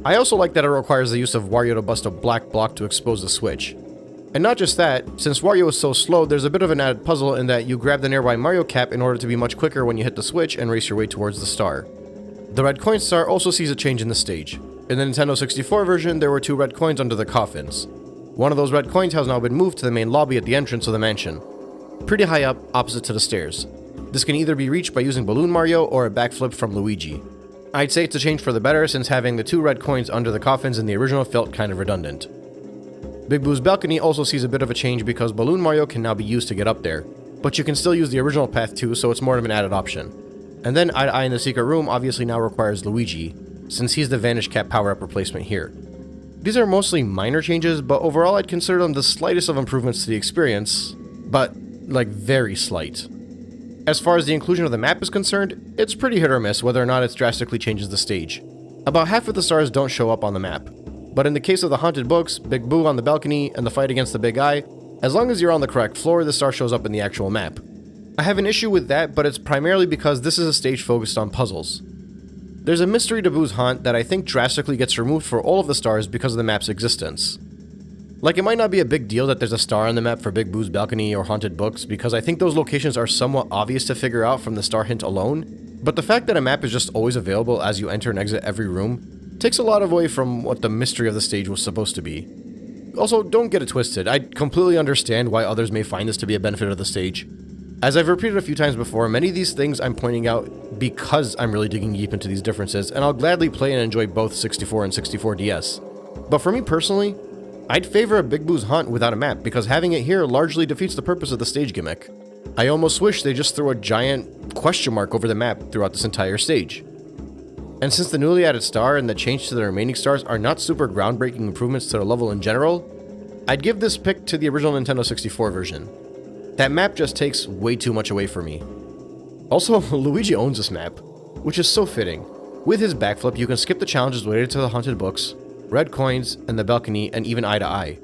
I also like that it requires the use of Wario to bust a black block to expose the switch. And not just that, since Wario is so slow, there's a bit of an added puzzle in that you grab the nearby Mario cap in order to be much quicker when you hit the switch and race your way towards the star. The red coin star also sees a change in the stage. In the Nintendo 64 version, there were 2 red coins under the coffins. One of those red coins has now been moved to the main lobby at the entrance of the mansion, pretty high up, opposite to the stairs. This can either be reached by using Balloon Mario or a backflip from Luigi. I'd say it's a change for the better since having the 2 red coins under the coffins in the original felt kind of redundant. Big Boo's balcony also sees a bit of a change because Balloon Mario can now be used to get up there, but you can still use the original path too, so it's more of an added option. And then Eye to Eye in the secret room obviously now requires Luigi, since he's the Vanish Cap power-up replacement here. These are mostly minor changes, but overall I'd consider them the slightest of improvements to the experience, but like very slight. As far as the inclusion of the map is concerned, it's pretty hit or miss whether or not it drastically changes the stage. About half of the stars don't show up on the map, but in the case of the haunted books, Big Boo on the balcony, and the fight against the Big Eye, as long as you're on the correct floor, the star shows up in the actual map. I have an issue with that, but it's primarily because this is a stage focused on puzzles. There's a mystery to Boo's Haunt that I think drastically gets removed for all of the stars because of the map's existence. Like, it might not be a big deal that there's a star on the map for Big Boo's balcony or haunted books, because I think those locations are somewhat obvious to figure out from the star hint alone, but the fact that a map is just always available as you enter and exit every room takes a lot away from what the mystery of the stage was supposed to be. Also, don't get it twisted, I completely understand why others may find this to be a benefit of the stage. As I've repeated a few times before, many of these things I'm pointing out because I'm really digging deep into these differences, and I'll gladly play and enjoy both 64 and 64 DS. But for me personally, I'd favor a Big Boo's Haunt without a map, because having it here largely defeats the purpose of the stage gimmick. I almost wish they just threw a giant question mark over the map throughout this entire stage. And since the newly added star and the change to the remaining stars are not super groundbreaking improvements to the level in general, I'd give this pick to the original Nintendo 64 version. That map just takes way too much away from me. Also, Luigi owns this map, which is so fitting. With his backflip, you can skip the challenges related to the haunted books, red coins, and the balcony, and even Eye to Eye.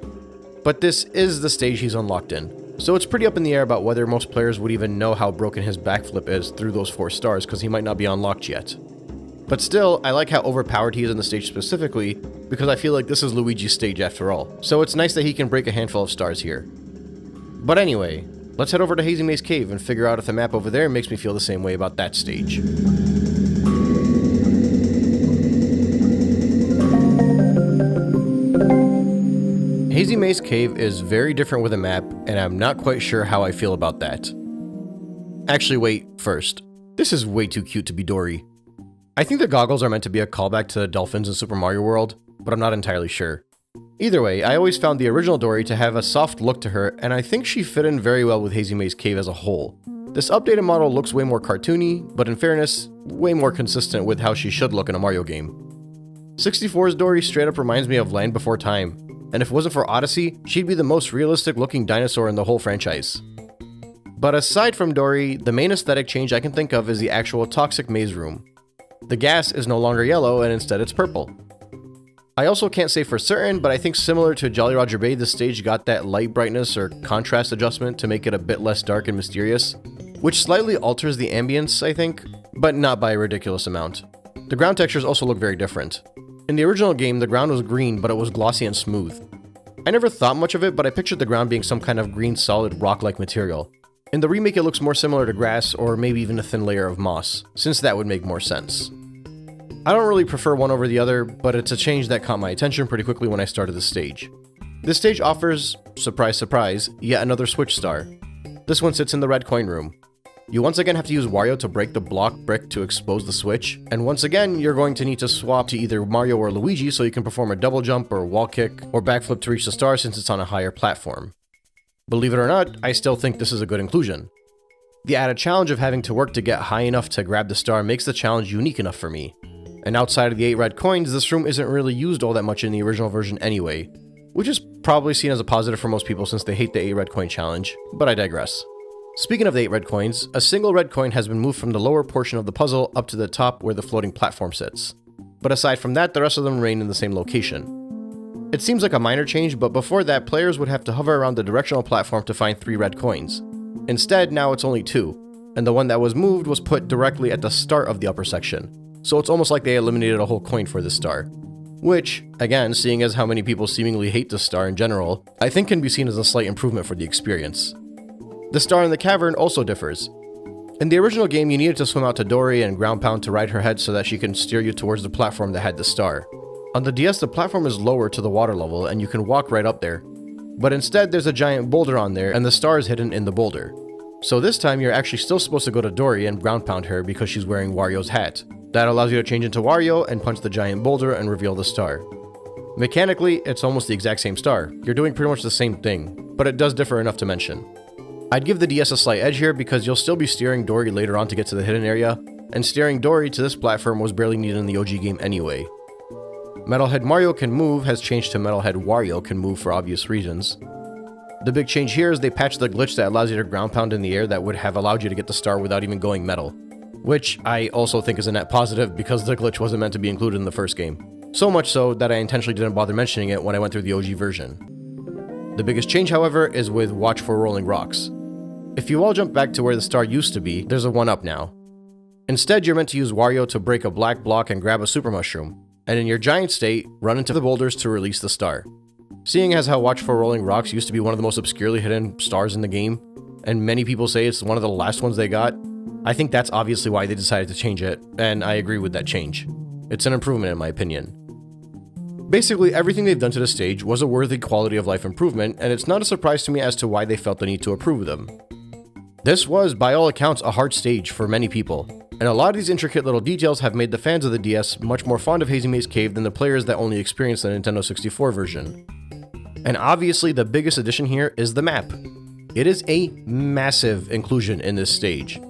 But this is the stage he's unlocked in, so it's pretty up in the air about whether most players would even know how broken his backflip is through those 4 stars, because he might not be unlocked yet. But still, I like how overpowered he is in the stage specifically, because I feel like this is Luigi's stage after all, so it's nice that he can break a handful of stars here. But anyway, let's head over to Hazy Maze Cave and figure out if the map over there makes me feel the same way about that stage. Hazy Maze Cave is very different with a map, and I'm not quite sure how I feel about that. Actually, wait, first. This is way too cute to be Dory. I think the goggles are meant to be a callback to the dolphins in Super Mario World, but I'm not entirely sure. Either way, I always found the original Dory to have a soft look to her, and I think she fit in very well with Hazy Maze Cave as a whole. This updated model looks way more cartoony, but in fairness, way more consistent with how she should look in a Mario game. 64's Dory straight up reminds me of Land Before Time, and if it wasn't for Odyssey, she'd be the most realistic looking dinosaur in the whole franchise. But aside from Dory, the main aesthetic change I can think of is the actual toxic maze room. The gas is no longer yellow and instead it's purple. I also can't say for certain, but I think similar to Jolly Roger Bay, the stage got that light brightness or contrast adjustment to make it a bit less dark and mysterious, which slightly alters the ambience, I think, but not by a ridiculous amount. The ground textures also look very different. In the original game, the ground was green, but it was glossy and smooth. I never thought much of it, but I pictured the ground being some kind of green solid rock-like material. In the remake, it looks more similar to grass, or maybe even a thin layer of moss, since that would make more sense. I don't really prefer one over the other, but it's a change that caught my attention pretty quickly when I started the stage. This stage offers, surprise surprise, yet another switch star. This one sits in the red coin room. You once again have to use Wario to break the block brick to expose the switch, and once again you're going to need to swap to either Mario or Luigi so you can perform a double jump or wall kick or backflip to reach the star since it's on a higher platform. Believe it or not, I still think this is a good inclusion. The added challenge of having to work to get high enough to grab the star makes the challenge unique enough for me. And outside of the 8 red coins, this room isn't really used all that much in the original version anyway, which is probably seen as a positive for most people since they hate the 8 red coin challenge, but I digress. Speaking of the 8 red coins, a single red coin has been moved from the lower portion of the puzzle up to the top where the floating platform sits. But aside from that, the rest of them remain in the same location. It seems like a minor change, but before that, players would have to hover around the directional platform to find 3 red coins. Instead, now it's only 2, and the one that was moved was put directly at the start of the upper section. So it's almost like they eliminated a whole coin for this star. Which, again, seeing as how many people seemingly hate this star in general, I think can be seen as a slight improvement for the experience. The star in the cavern also differs. In the original game, you needed to swim out to Dory and ground pound to ride her head so that she can steer you towards the platform that had the star. On the DS, the platform is lower to the water level and you can walk right up there. But instead, there's a giant boulder on there and the star is hidden in the boulder. So this time, you're actually still supposed to go to Dory and ground pound her because she's wearing Wario's hat. That allows you to change into Wario and punch the giant boulder and reveal the star. Mechanically, it's almost the exact same star. You're doing pretty much the same thing, but it does differ enough to mention. I'd give the DS a slight edge here because you'll still be steering Dory later on to get to the hidden area, and steering Dory to this platform was barely needed in the OG game anyway. Metalhead Mario Can Move has changed to Metalhead Wario Can Move for obvious reasons. The big change here is they patched the glitch that allows you to ground pound in the air that would have allowed you to get the star without even going metal. Which I also think is a net positive because the glitch wasn't meant to be included in the first game. So much so that I intentionally didn't bother mentioning it when I went through the OG version. The biggest change, however, is with Watch for Rolling Rocks. If you all jump back to where the star used to be, there's a 1-up now. Instead, you're meant to use Wario to break a black block and grab a super mushroom, and in your giant state, run into the boulders to release the star. Seeing as how Watch for Rolling Rocks used to be one of the most obscurely hidden stars in the game, and many people say it's one of the last ones they got, I think that's obviously why they decided to change it, and I agree with that change. It's an improvement in my opinion. Basically, everything they've done to the stage was a worthy quality of life improvement, and it's not a surprise to me as to why they felt the need to approve them. This was, by all accounts, a hard stage for many people, and a lot of these intricate little details have made the fans of the DS much more fond of Hazy Maze Cave than the players that only experienced the Nintendo 64 version. And obviously the biggest addition here is the map. It is a massive inclusion in this stage.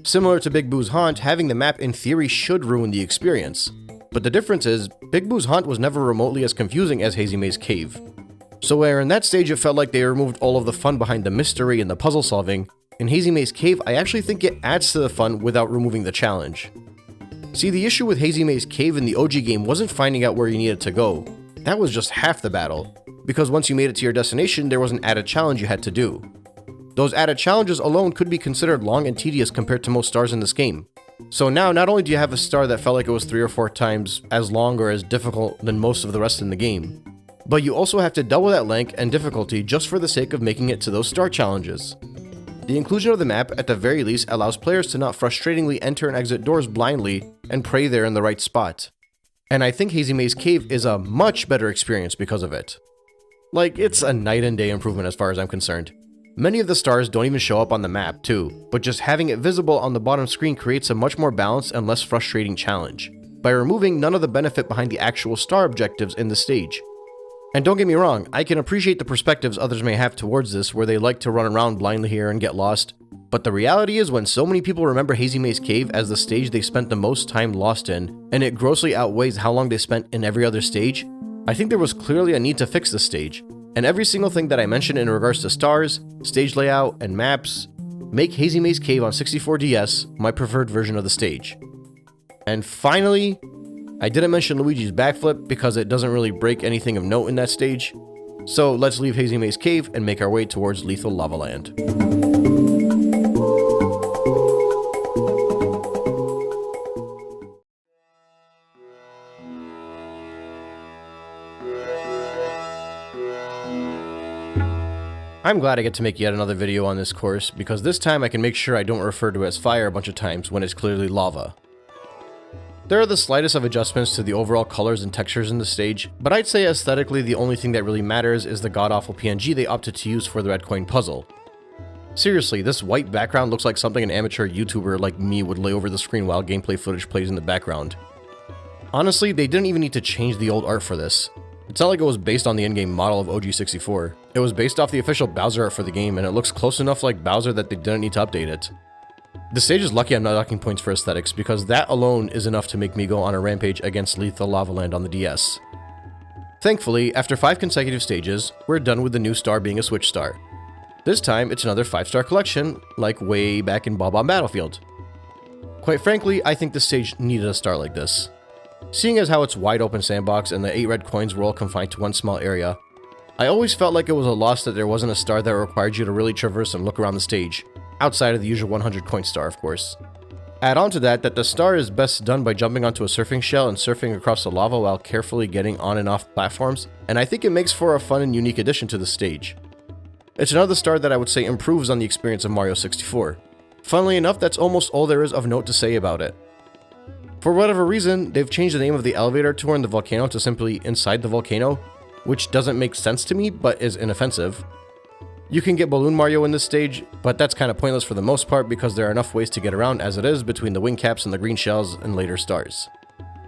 Similar to Big Boo's Haunt, having the map in theory should ruin the experience. But the difference is, Big Boo's Haunt was never remotely as confusing as Hazy Maze Cave. So where in that stage it felt like they removed all of the fun behind the mystery and the puzzle solving, in Hazy Maze Cave I actually think it adds to the fun without removing the challenge. See, the issue with Hazy Maze Cave in the OG game wasn't finding out where you needed to go. That was just half the battle, because once you made it to your destination there was an added challenge you had to do. Those added challenges alone could be considered long and tedious compared to most stars in this game. So now, not only do you have a star that felt like it was 3 or 4 times as long or as difficult than most of the rest in the game, but you also have to double that length and difficulty just for the sake of making it to those star challenges. The inclusion of the map, at the very least, allows players to not frustratingly enter and exit doors blindly and pray they're in the right spot. And I think Hazy Maze Cave is a much better experience because of it. Like, it's a night and day improvement as far as I'm concerned. Many of the stars don't even show up on the map too, but just having it visible on the bottom screen creates a much more balanced and less frustrating challenge, by removing none of the benefit behind the actual star objectives in the stage. And don't get me wrong, I can appreciate the perspectives others may have towards this where they like to run around blindly here and get lost, but the reality is when so many people remember Hazy Maze Cave as the stage they spent the most time lost in, and it grossly outweighs how long they spent in every other stage, I think there was clearly a need to fix this stage. And every single thing that I mentioned in regards to stars, stage layout, and maps make Hazy Maze Cave on 64DS my preferred version of the stage. And finally, I didn't mention Luigi's backflip because it doesn't really break anything of note in that stage. So let's leave Hazy Maze Cave and make our way towards Lethal Lava Land. I'm glad I get to make yet another video on this course, because this time I can make sure I don't refer to it as fire a bunch of times when it's clearly lava. There are the slightest of adjustments to the overall colors and textures in the stage, but I'd say aesthetically the only thing that really matters is the god-awful PNG they opted to use for the red coin puzzle. Seriously, this white background looks like something an amateur YouTuber like me would lay over the screen while gameplay footage plays in the background. Honestly, they didn't even need to change the old art for this. It's not like it was based on the in-game model of OG64. It was based off the official Bowser art for the game, and it looks close enough like Bowser that they didn't need to update it. The stage is lucky I'm not docking points for aesthetics, because that alone is enough to make me go on a rampage against Lethal Lava Land on the DS. Thankfully, after 5 consecutive stages, we're done with the new star being a switch star. This time, it's another 5-star collection, like way back in Bob-omb Battlefield. Quite frankly, I think this stage needed a star like this. Seeing as how it's wide open sandbox and the 8 red coins were all confined to one small area, I always felt like it was a loss that there wasn't a star that required you to really traverse and look around the stage, outside of the usual 100 coin star of course. Add on to that the star is best done by jumping onto a surfing shell and surfing across the lava while carefully getting on and off platforms, and I think it makes for a fun and unique addition to the stage. It's another star that I would say improves on the experience of Mario 64. Funnily enough, that's almost all there is of note to say about it. For whatever reason, they've changed the name of the elevator tour in the volcano to simply Inside the Volcano, which doesn't make sense to me, but is inoffensive. You can get Balloon Mario in this stage, but that's kind of pointless for the most part because there are enough ways to get around as it is between the wing caps and the green shells and later stars.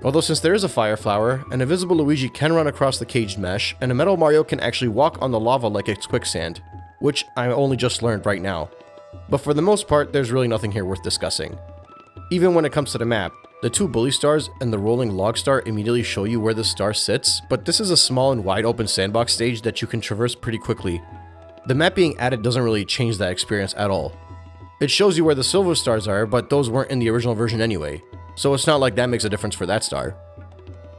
Although since there is a fire flower, an invisible Luigi can run across the caged mesh, and a metal Mario can actually walk on the lava like it's quicksand, which I only just learned right now. But for the most part, there's really nothing here worth discussing. Even when it comes to the map, the 2 bully stars and the rolling log star immediately show you where the star sits, but this is a small and wide open sandbox stage that you can traverse pretty quickly. The map being added doesn't really change that experience at all. It shows you where the silver stars are, but those weren't in the original version anyway, so it's not like that makes a difference for that star.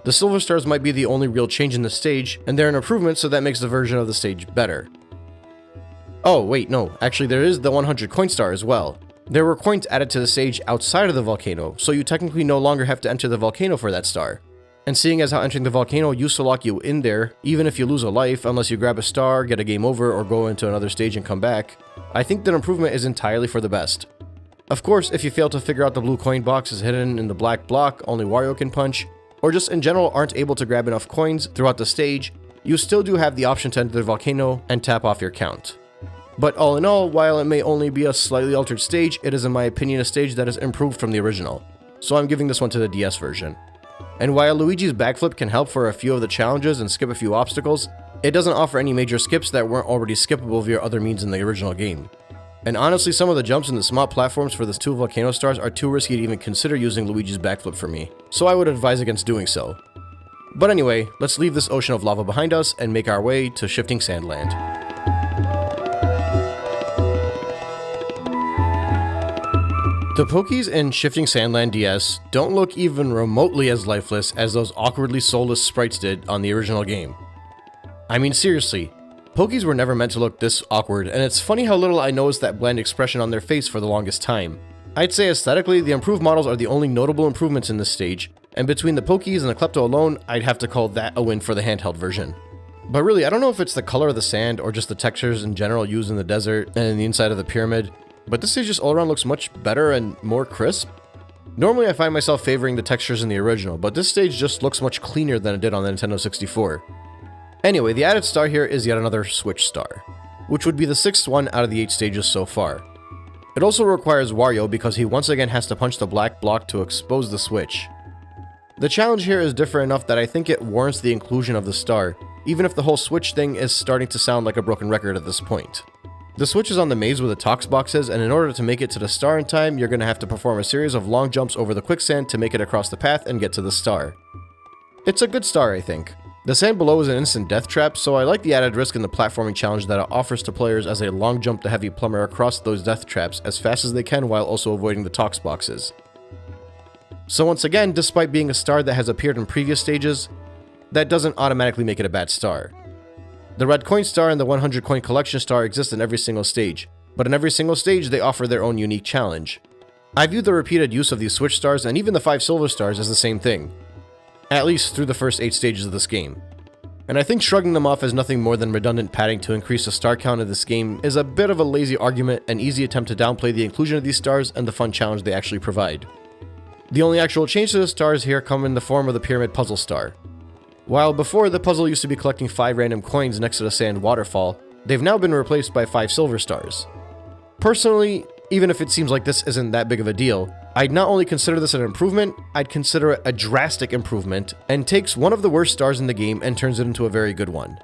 The silver stars might be the only real change in the stage, and they're an improvement, so that makes the version of the stage better. Oh wait, no, actually there is the 100 coin star as well. There were coins added to the stage outside of the volcano, so you technically no longer have to enter the volcano for that star. And seeing as how entering the volcano used to lock you in there, even if you lose a life unless you grab a star, get a game over, or go into another stage and come back, I think that improvement is entirely for the best. Of course, if you fail to figure out the blue coin box is hidden in the black block only Wario can punch, or just in general aren't able to grab enough coins throughout the stage, you still do have the option to enter the volcano and tap off your count. But all in all, while it may only be a slightly altered stage, it is in my opinion a stage that is improved from the original, so I'm giving this one to the DS version. And while Luigi's backflip can help for a few of the challenges and skip a few obstacles, it doesn't offer any major skips that weren't already skippable via other means in the original game. And honestly, some of the jumps in the small platforms for the 2 volcano stars are too risky to even consider using Luigi's backflip for me, so I would advise against doing so. But anyway, let's leave this ocean of lava behind us and make our way to Shifting Sandland. The Pokies in Shifting Sandland DS don't look even remotely as lifeless as those awkwardly soulless sprites did on the original game. I mean seriously, Pokies were never meant to look this awkward, and it's funny how little I noticed that bland expression on their face for the longest time. I'd say aesthetically, the improved models are the only notable improvements in this stage, and between the Pokies and the Klepto alone, I'd have to call that a win for the handheld version. But really, I don't know if it's the color of the sand or just the textures in general used in the desert and in the inside of the pyramid, but this stage just all around looks much better and more crisp. Normally I find myself favoring the textures in the original, but this stage just looks much cleaner than it did on the Nintendo 64. Anyway, the added star here is yet another switch star, which would be the 6th one out of the 8 stages so far. It also requires Wario because he once again has to punch the black block to expose the switch. The challenge here is different enough that I think it warrants the inclusion of the star, even if the whole switch thing is starting to sound like a broken record at this point. The switch is on the maze where the Tox box is, and in order to make it to the star in time, you're going to have to perform a series of long jumps over the quicksand to make it across the path and get to the star. It's a good star, I think. The sand below is an instant death trap, so I like the added risk in the platforming challenge that it offers to players as a long jump to heavy plumber across those death traps as fast as they can while also avoiding the Tox boxes. So once again, despite being a star that has appeared in previous stages, that doesn't automatically make it a bad star. The red coin star and the 100 coin collection star exist in every single stage, but in every single stage they offer their own unique challenge. I view the repeated use of these switch stars and even the 5 silver stars as the same thing, at least through the first 8 stages of this game. And I think shrugging them off as nothing more than redundant padding to increase the star count of this game is a bit of a lazy argument and easy attempt to downplay the inclusion of these stars and the fun challenge they actually provide. The only actual change to the stars here come in the form of the pyramid puzzle star. While before the puzzle used to be collecting 5 random coins next to the sand waterfall, they've now been replaced by 5 silver stars. Personally, even if it seems like this isn't that big of a deal, I'd not only consider this an improvement, I'd consider it a drastic improvement, and takes one of the worst stars in the game and turns it into a very good one.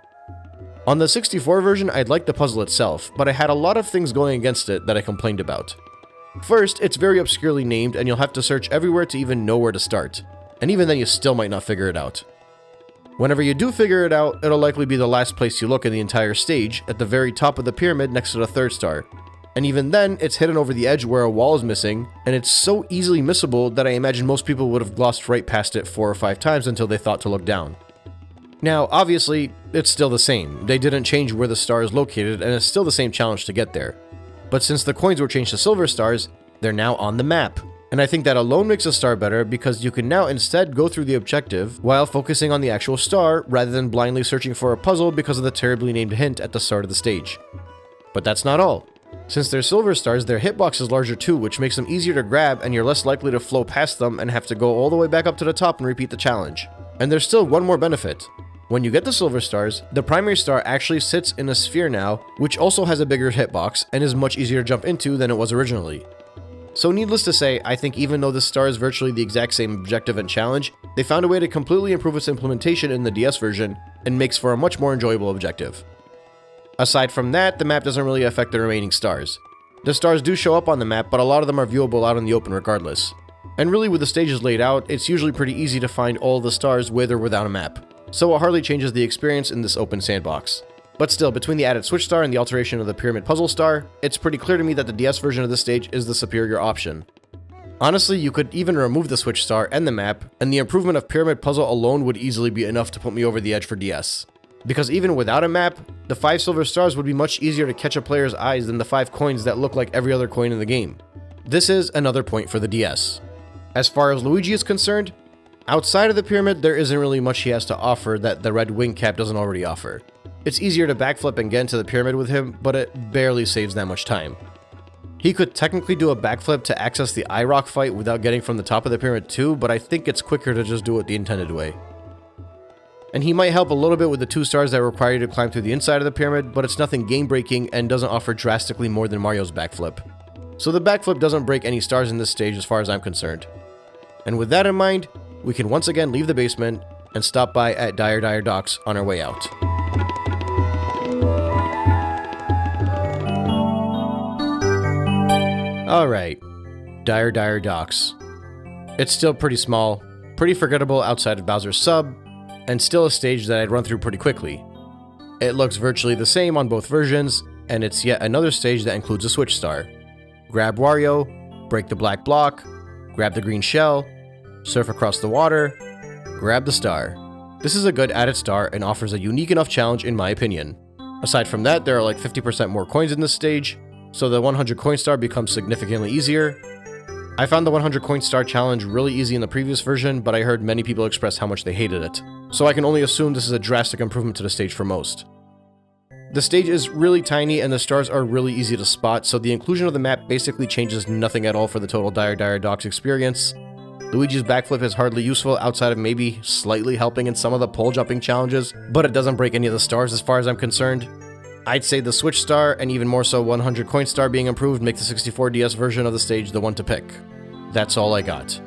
On the 64 version, I'd like the puzzle itself, but I had a lot of things going against it that I complained about. First, it's very obscurely named and you'll have to search everywhere to even know where to start, and even then you still might not figure it out. Whenever you do figure it out, it'll likely be the last place you look in the entire stage, at the very top of the pyramid next to the 3rd star. And even then, it's hidden over the edge where a wall is missing, and it's so easily missable that I imagine most people would have glossed right past it 4 or 5 times until they thought to look down. Now, obviously, it's still the same. They didn't change where the star is located, and it's still the same challenge to get there. But since the coins were changed to silver stars, they're now on the map. And I think that alone makes a star better because you can now instead go through the objective while focusing on the actual star rather than blindly searching for a puzzle because of the terribly named hint at the start of the stage. But that's not all. Since they're silver stars, their hitbox is larger too, which makes them easier to grab and you're less likely to flow past them and have to go all the way back up to the top and repeat the challenge. And there's still one more benefit. When you get the silver stars, the primary star actually sits in a sphere now, which also has a bigger hitbox and is much easier to jump into than it was originally. So needless to say, I think even though this star is virtually the exact same objective and challenge, they found a way to completely improve its implementation in the DS version and makes for a much more enjoyable objective. Aside from that, the map doesn't really affect the remaining stars. The stars do show up on the map, but a lot of them are viewable out in the open regardless. And really with the stages laid out, it's usually pretty easy to find all the stars with or without a map, so it hardly changes the experience in this open sandbox. But still, between the added switch star and the alteration of the pyramid puzzle star, it's pretty clear to me that the DS version of this stage is the superior option. Honestly, you could even remove the switch star and the map, and the improvement of pyramid puzzle alone would easily be enough to put me over the edge for DS. Because even without a map, the 5 silver stars would be much easier to catch a player's eyes than the 5 coins that look like every other coin in the game. This is another point for the DS. As far as Luigi is concerned, outside of the pyramid, there isn't really much he has to offer that the red wing cap doesn't already offer. It's easier to backflip and get into the pyramid with him, but it barely saves that much time. He could technically do a backflip to access the iRock fight without getting from the top of the pyramid too, but I think it's quicker to just do it the intended way. And he might help a little bit with the 2 stars that require you to climb through the inside of the pyramid, but it's nothing game-breaking and doesn't offer drastically more than Mario's backflip. So the backflip doesn't break any stars in this stage as far as I'm concerned. And with that in mind, we can once again leave the basement and stop by at Dire Docks on our way out. Alright, Dire Docks. It's still pretty small, pretty forgettable outside of Bowser's sub, and still a stage that I'd run through pretty quickly. It looks virtually the same on both versions, and it's yet another stage that includes a switch star. Grab Wario, break the black block, grab the green shell, surf across the water, grab the star. This is a good added star and offers a unique enough challenge in my opinion. Aside from that, there are like 50% more coins in this stage, so the 100 coin star becomes significantly easier. I found the 100 coin star challenge really easy in the previous version, but I heard many people express how much they hated it, so I can only assume this is a drastic improvement to the stage for most. The stage is really tiny and the stars are really easy to spot, so the inclusion of the map basically changes nothing at all for the total Dire Docks experience. Luigi's backflip is hardly useful outside of maybe slightly helping in some of the pole jumping challenges, but it doesn't break any of the stars as far as I'm concerned. I'd say the Switch star, and even more so 100 coin star being improved, make the 64DS version of the stage the one to pick. That's all I got.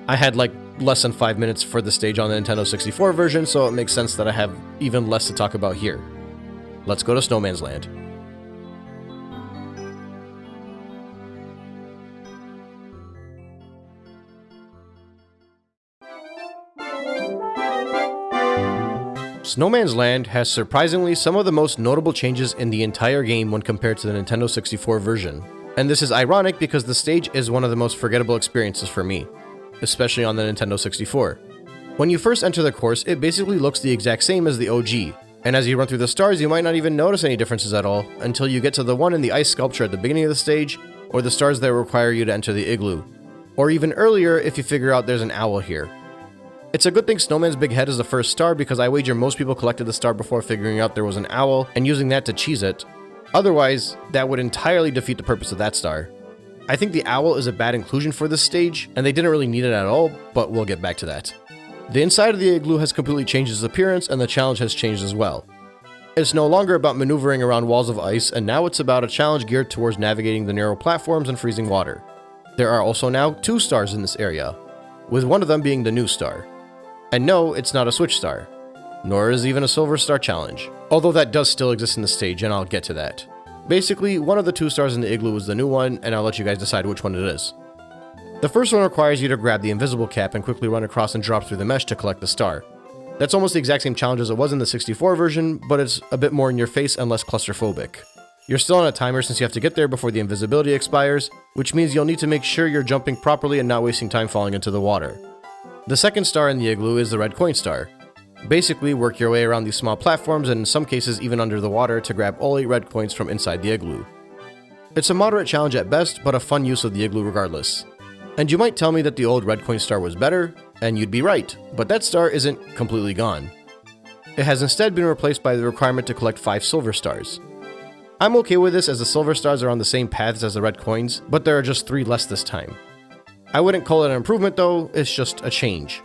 I had like less than 5 minutes for the stage on the Nintendo 64 version, so it makes sense that I have even less to talk about here. Let's go to Snowman's Land. Snowman's Land has surprisingly some of the most notable changes in the entire game when compared to the Nintendo 64 version. And this is ironic because the stage is one of the most forgettable experiences for me, especially on the Nintendo 64. When you first enter the course, it basically looks the exact same as the OG, and as you run through the stars you might not even notice any differences at all until you get to the one in the ice sculpture at the beginning of the stage, or the stars that require you to enter the igloo, or even earlier if you figure out there's an owl here. It's a good thing Snowman's big head is the first star because I wager most people collected the star before figuring out there was an owl and using that to cheese it. Otherwise, that would entirely defeat the purpose of that star. I think the owl is a bad inclusion for this stage, and they didn't really need it at all, but we'll get back to that. The inside of the igloo has completely changed its appearance, and the challenge has changed as well. It's no longer about maneuvering around walls of ice, and now it's about a challenge geared towards navigating the narrow platforms and freezing water. There are also now 2 stars in this area, with one of them being the new star. And no, it's not a Switch star, nor is even a Silver Star challenge, although that does still exist in the stage and I'll get to that. Basically, one of the 2 stars in the igloo is the new one, and I'll let you guys decide which one it is. The first one requires you to grab the invisible cap and quickly run across and drop through the mesh to collect the star. That's almost the exact same challenge as it was in the 64 version, but it's a bit more in your face and less claustrophobic. You're still on a timer since you have to get there before the invisibility expires, which means you'll need to make sure you're jumping properly and not wasting time falling into the water. The second star in the igloo is the red coin star. Basically, work your way around these small platforms and in some cases even under the water to grab all 8 red coins from inside the igloo. It's a moderate challenge at best, but a fun use of the igloo regardless. And you might tell me that the old red coin star was better, and you'd be right, but that star isn't completely gone. It has instead been replaced by the requirement to collect 5 silver stars. I'm okay with this as the silver stars are on the same paths as the red coins, but there are just 3 less this time. I wouldn't call it an improvement though, it's just a change.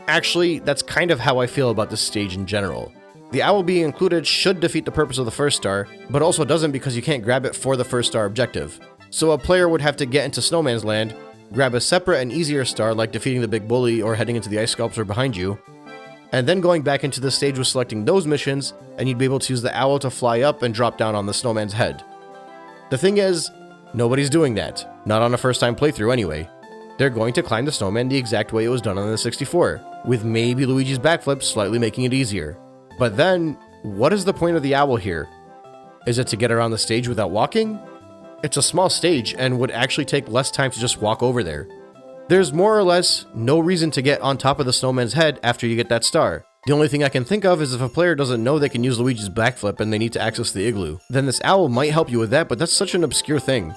Actually, that's kind of how I feel about this stage in general. The owl being included should defeat the purpose of the first star, but also doesn't because you can't grab it for the first star objective. So a player would have to get into Snowman's Land, grab a separate and easier star like defeating the big bully or heading into the ice sculpture behind you, and then going back into the stage with selecting those missions, and you'd be able to use the owl to fly up and drop down on the snowman's head. The thing is, nobody's doing that, not on a first time playthrough anyway. They're going to climb the snowman the exact way it was done on the 64, with maybe Luigi's backflip slightly making it easier. But then, what is the point of the owl here? Is it to get around the stage without walking? It's a small stage and would actually take less time to just walk over there. There's more or less no reason to get on top of the snowman's head after you get that star. The only thing I can think of is if a player doesn't know they can use Luigi's backflip and they need to access the igloo, then this owl might help you with that, but that's such an obscure thing.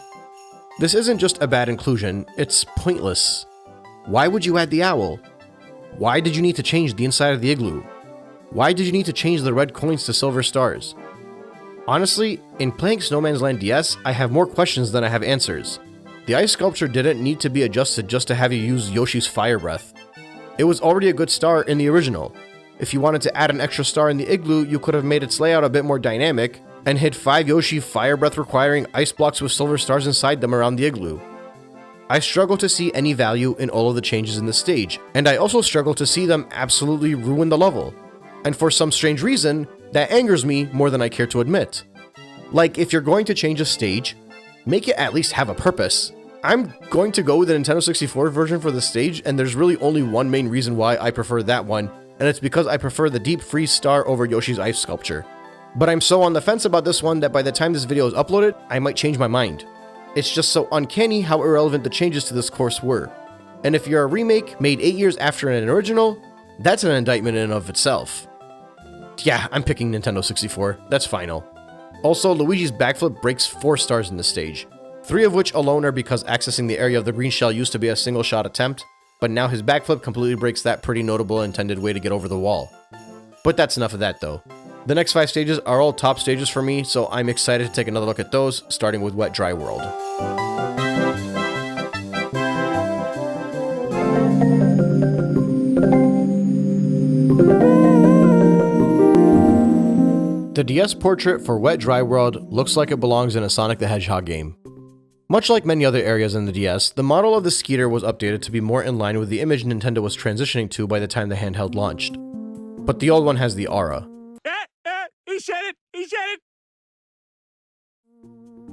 This isn't just a bad inclusion, it's pointless. Why would you add the owl? Why did you need to change the inside of the igloo? Why did you need to change the red coins to silver stars? Honestly, in playing Snowman's Land DS, I have more questions than I have answers. The ice sculpture didn't need to be adjusted just to have you use Yoshi's fire breath. It was already a good star in the original. If you wanted to add an extra star in the igloo, you could have made its layout a bit more dynamic, and hid 5 Yoshi fire breath requiring ice blocks with silver stars inside them around the igloo. I struggle to see any value in all of the changes in the stage, and I also struggle to see them absolutely ruin the level. And for some strange reason, that angers me more than I care to admit. Like, if you're going to change a stage, make it at least have a purpose. I'm going to go with the Nintendo 64 version for the stage, and there's really only one main reason why I prefer that one, and it's because I prefer the deep freeze star over Yoshi's ice sculpture. But I'm so on the fence about this one that by the time this video is uploaded, I might change my mind. It's just so uncanny how irrelevant the changes to this course were. And if you're a remake made 8 years after an original, that's an indictment in and of itself. Yeah, I'm picking Nintendo 64, that's final. Also, Luigi's backflip breaks 4 stars in this stage, 3 of which alone are because accessing the area of the green shell used to be a single shot attempt, but now his backflip completely breaks that pretty notable intended way to get over the wall. But that's enough of that though. The next 5 stages are all top stages for me, so I'm excited to take another look at those, starting with Wet Dry World. The DS portrait for Wet Dry World looks like it belongs in a Sonic the Hedgehog game. Much like many other areas in the DS, the model of the Skeeter was updated to be more in line with the image Nintendo was transitioning to by the time the handheld launched. But the old one has the aura. He said it! He said it!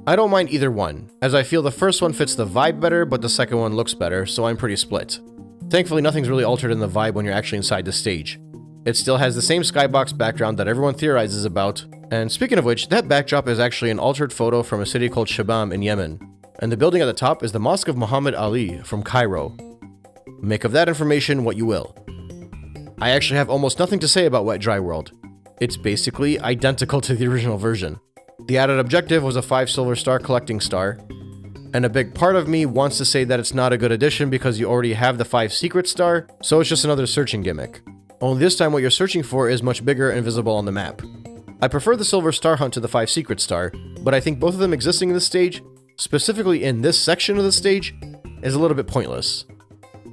I don't mind either one, as I feel the first one fits the vibe better, but the second one looks better, so I'm pretty split. Thankfully, nothing's really altered in the vibe when you're actually inside the stage. It still has the same skybox background that everyone theorizes about, and speaking of which, that backdrop is actually an altered photo from a city called Shabam in Yemen, and the building at the top is the Mosque of Muhammad Ali from Cairo. Make of that information what you will. I actually have almost nothing to say about Wet Dry World. It's basically identical to the original version. The added objective was a 5 silver star collecting star, and a big part of me wants to say that it's not a good addition because you already have the 5 secret star, so it's just another searching gimmick. Only this time what you're searching for is much bigger and visible on the map. I prefer the silver star hunt to the 5 secret star, but I think both of them existing in the stage, specifically in this section of the stage, is a little bit pointless.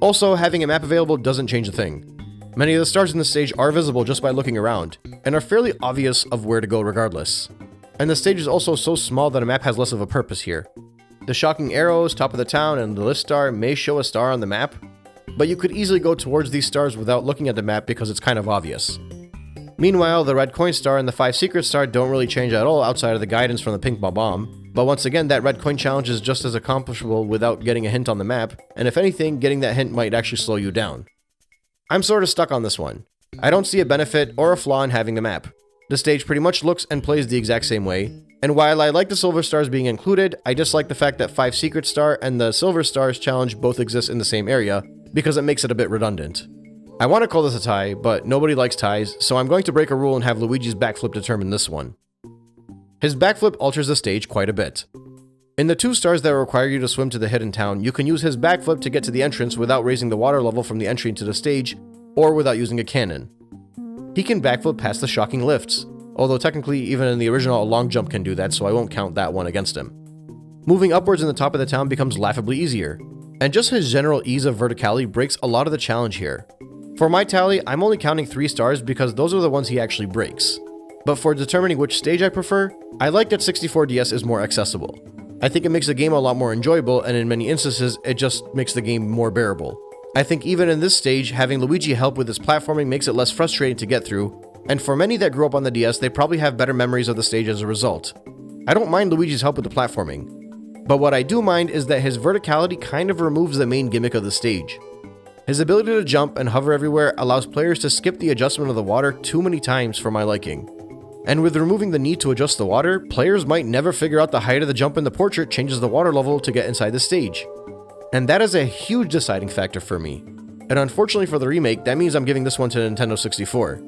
Also, having a map available doesn't change a thing. Many of the stars in the stage are visible just by looking around, and are fairly obvious of where to go regardless. And the stage is also so small that a map has less of a purpose here. The shocking arrows, top of the town, and the lift star may show a star on the map, but you could easily go towards these stars without looking at the map because it's kind of obvious. Meanwhile, the red coin star and the 5 secret star don't really change at all outside of the guidance from the pink bomb, but once again, that red coin challenge is just as accomplishable without getting a hint on the map, and if anything, getting that hint might actually slow you down. I'm sort of stuck on this one. I don't see a benefit or a flaw in having the map. The stage pretty much looks and plays the exact same way, and while I like the silver stars being included, I dislike the fact that 5 secret star and the silver stars challenge both exist in the same area, because it makes it a bit redundant. I want to call this a tie, but nobody likes ties, so I'm going to break a rule and have Luigi's backflip determine this one. His backflip alters the stage quite a bit. In the 2 stars that require you to swim to the hidden town, you can use his backflip to get to the entrance without raising the water level from the entry into the stage, or without using a cannon. He can backflip past the shocking lifts, although technically even in the original a long jump can do that, so I won't count that one against him. Moving upwards in the top of the town becomes laughably easier, and just his general ease of verticality breaks a lot of the challenge here. For my tally, I'm only counting 3 stars because those are the ones he actually breaks. But for determining which stage I prefer, I like that 64DS is more accessible. I think it makes the game a lot more enjoyable, and in many instances, it just makes the game more bearable. I think even in this stage, having Luigi help with his platforming makes it less frustrating to get through, and for many that grew up on the DS, they probably have better memories of the stage as a result. I don't mind Luigi's help with the platforming, but what I do mind is that his verticality kind of removes the main gimmick of the stage. His ability to jump and hover everywhere allows players to skip the adjustment of the water too many times for my liking. And with removing the need to adjust the water, players might never figure out the height of the jump in the portrait changes the water level to get inside the stage. And that is a huge deciding factor for me. And unfortunately for the remake, that means I'm giving this one to Nintendo 64.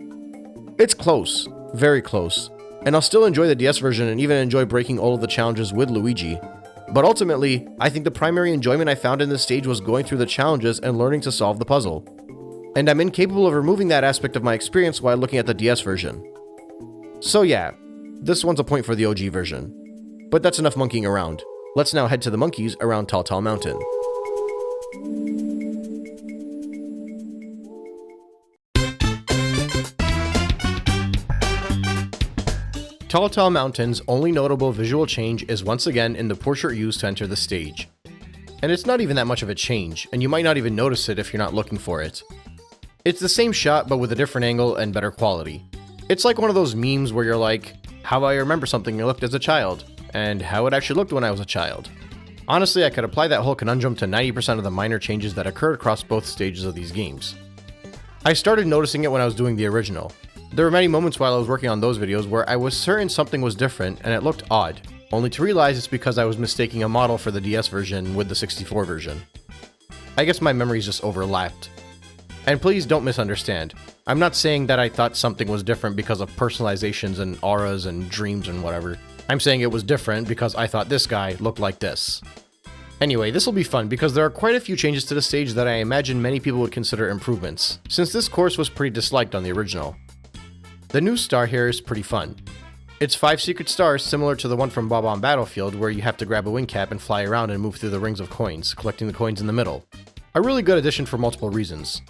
It's close, very close, and I'll still enjoy the DS version and even enjoy breaking all of the challenges with Luigi. But ultimately, I think the primary enjoyment I found in this stage was going through the challenges and learning to solve the puzzle. And I'm incapable of removing that aspect of my experience while looking at the DS version. So yeah, this one's a point for the OG version. But that's enough monkeying around. Let's now head to the monkeys around Tall Tall Mountain. Tall Tall Mountain's only notable visual change is once again in the portrait used to enter the stage. And it's not even that much of a change, and you might not even notice it if you're not looking for it. It's the same shot but with a different angle and better quality. It's like one of those memes where you're like, how I remember something I looked as a child, and how it actually looked when I was a child. Honestly, I could apply that whole conundrum to 90% of the minor changes that occurred across both stages of these games. I started noticing it when I was doing the original. There were many moments while I was working on those videos where I was certain something was different and it looked odd, only to realize it's because I was mistaking a model for the DS version with the 64 version. I guess my memories just overlapped. And please don't misunderstand. I'm not saying that I thought something was different because of personalizations and auras and dreams and whatever. I'm saying it was different because I thought this guy looked like this. Anyway, this will be fun because there are quite a few changes to the stage that I imagine many people would consider improvements, since this course was pretty disliked on the original. The new star here is pretty fun. It's 5 secret stars similar to the one from Bob-omb Battlefield where you have to grab a wing cap and fly around and move through the rings of coins, collecting the coins in the middle. A really good addition for multiple reasons.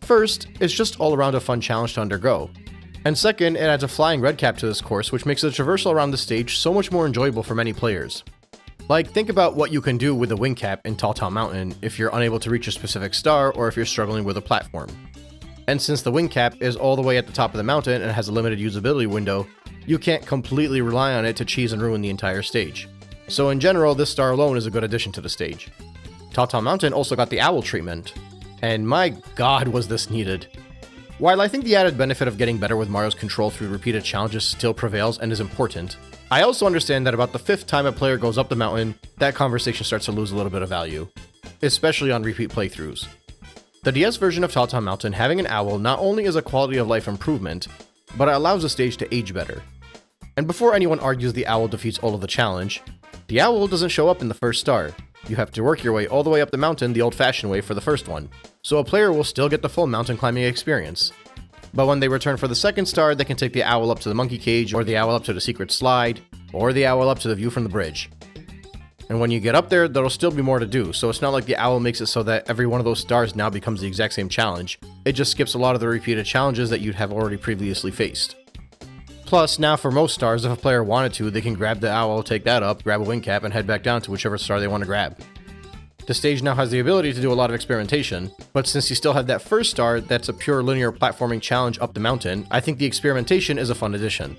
First, it's just all around a fun challenge to undergo. And second, it adds a flying red cap to this course, which makes the traversal around the stage so much more enjoyable for many players. Like, think about what you can do with a wing cap in Tall Town Mountain if you're unable to reach a specific star or if you're struggling with a platform. And since the wing cap is all the way at the top of the mountain and has a limited usability window, you can't completely rely on it to cheese and ruin the entire stage. So in general, this star alone is a good addition to the stage. Tall Town Mountain also got the owl treatment, and my god was this needed. While I think the added benefit of getting better with Mario's control through repeated challenges still prevails and is important, I also understand that about the 5th time a player goes up the mountain, that conversation starts to lose a little bit of value, especially on repeat playthroughs. The DS version of Tall Town Mountain having an owl not only is a quality of life improvement, but it allows the stage to age better. And before anyone argues the owl defeats all of the challenge, the owl doesn't show up in the first star. You have to work your way all the way up the mountain the old-fashioned way for the first one, so a player will still get the full mountain climbing experience. But when they return for the second star, they can take the owl up to the monkey cage, or the owl up to the secret slide, or the owl up to the view from the bridge. And when you get up there, there'll still be more to do, so it's not like the owl makes it so that every one of those stars now becomes the exact same challenge. It just skips a lot of the repeated challenges that you'd have already previously faced. Plus, now for most stars, if a player wanted to, they can grab the owl, take that up, grab a wing cap, and head back down to whichever star they want to grab. The stage now has the ability to do a lot of experimentation, but since you still have that first star that's a pure linear platforming challenge up the mountain, I think the experimentation is a fun addition.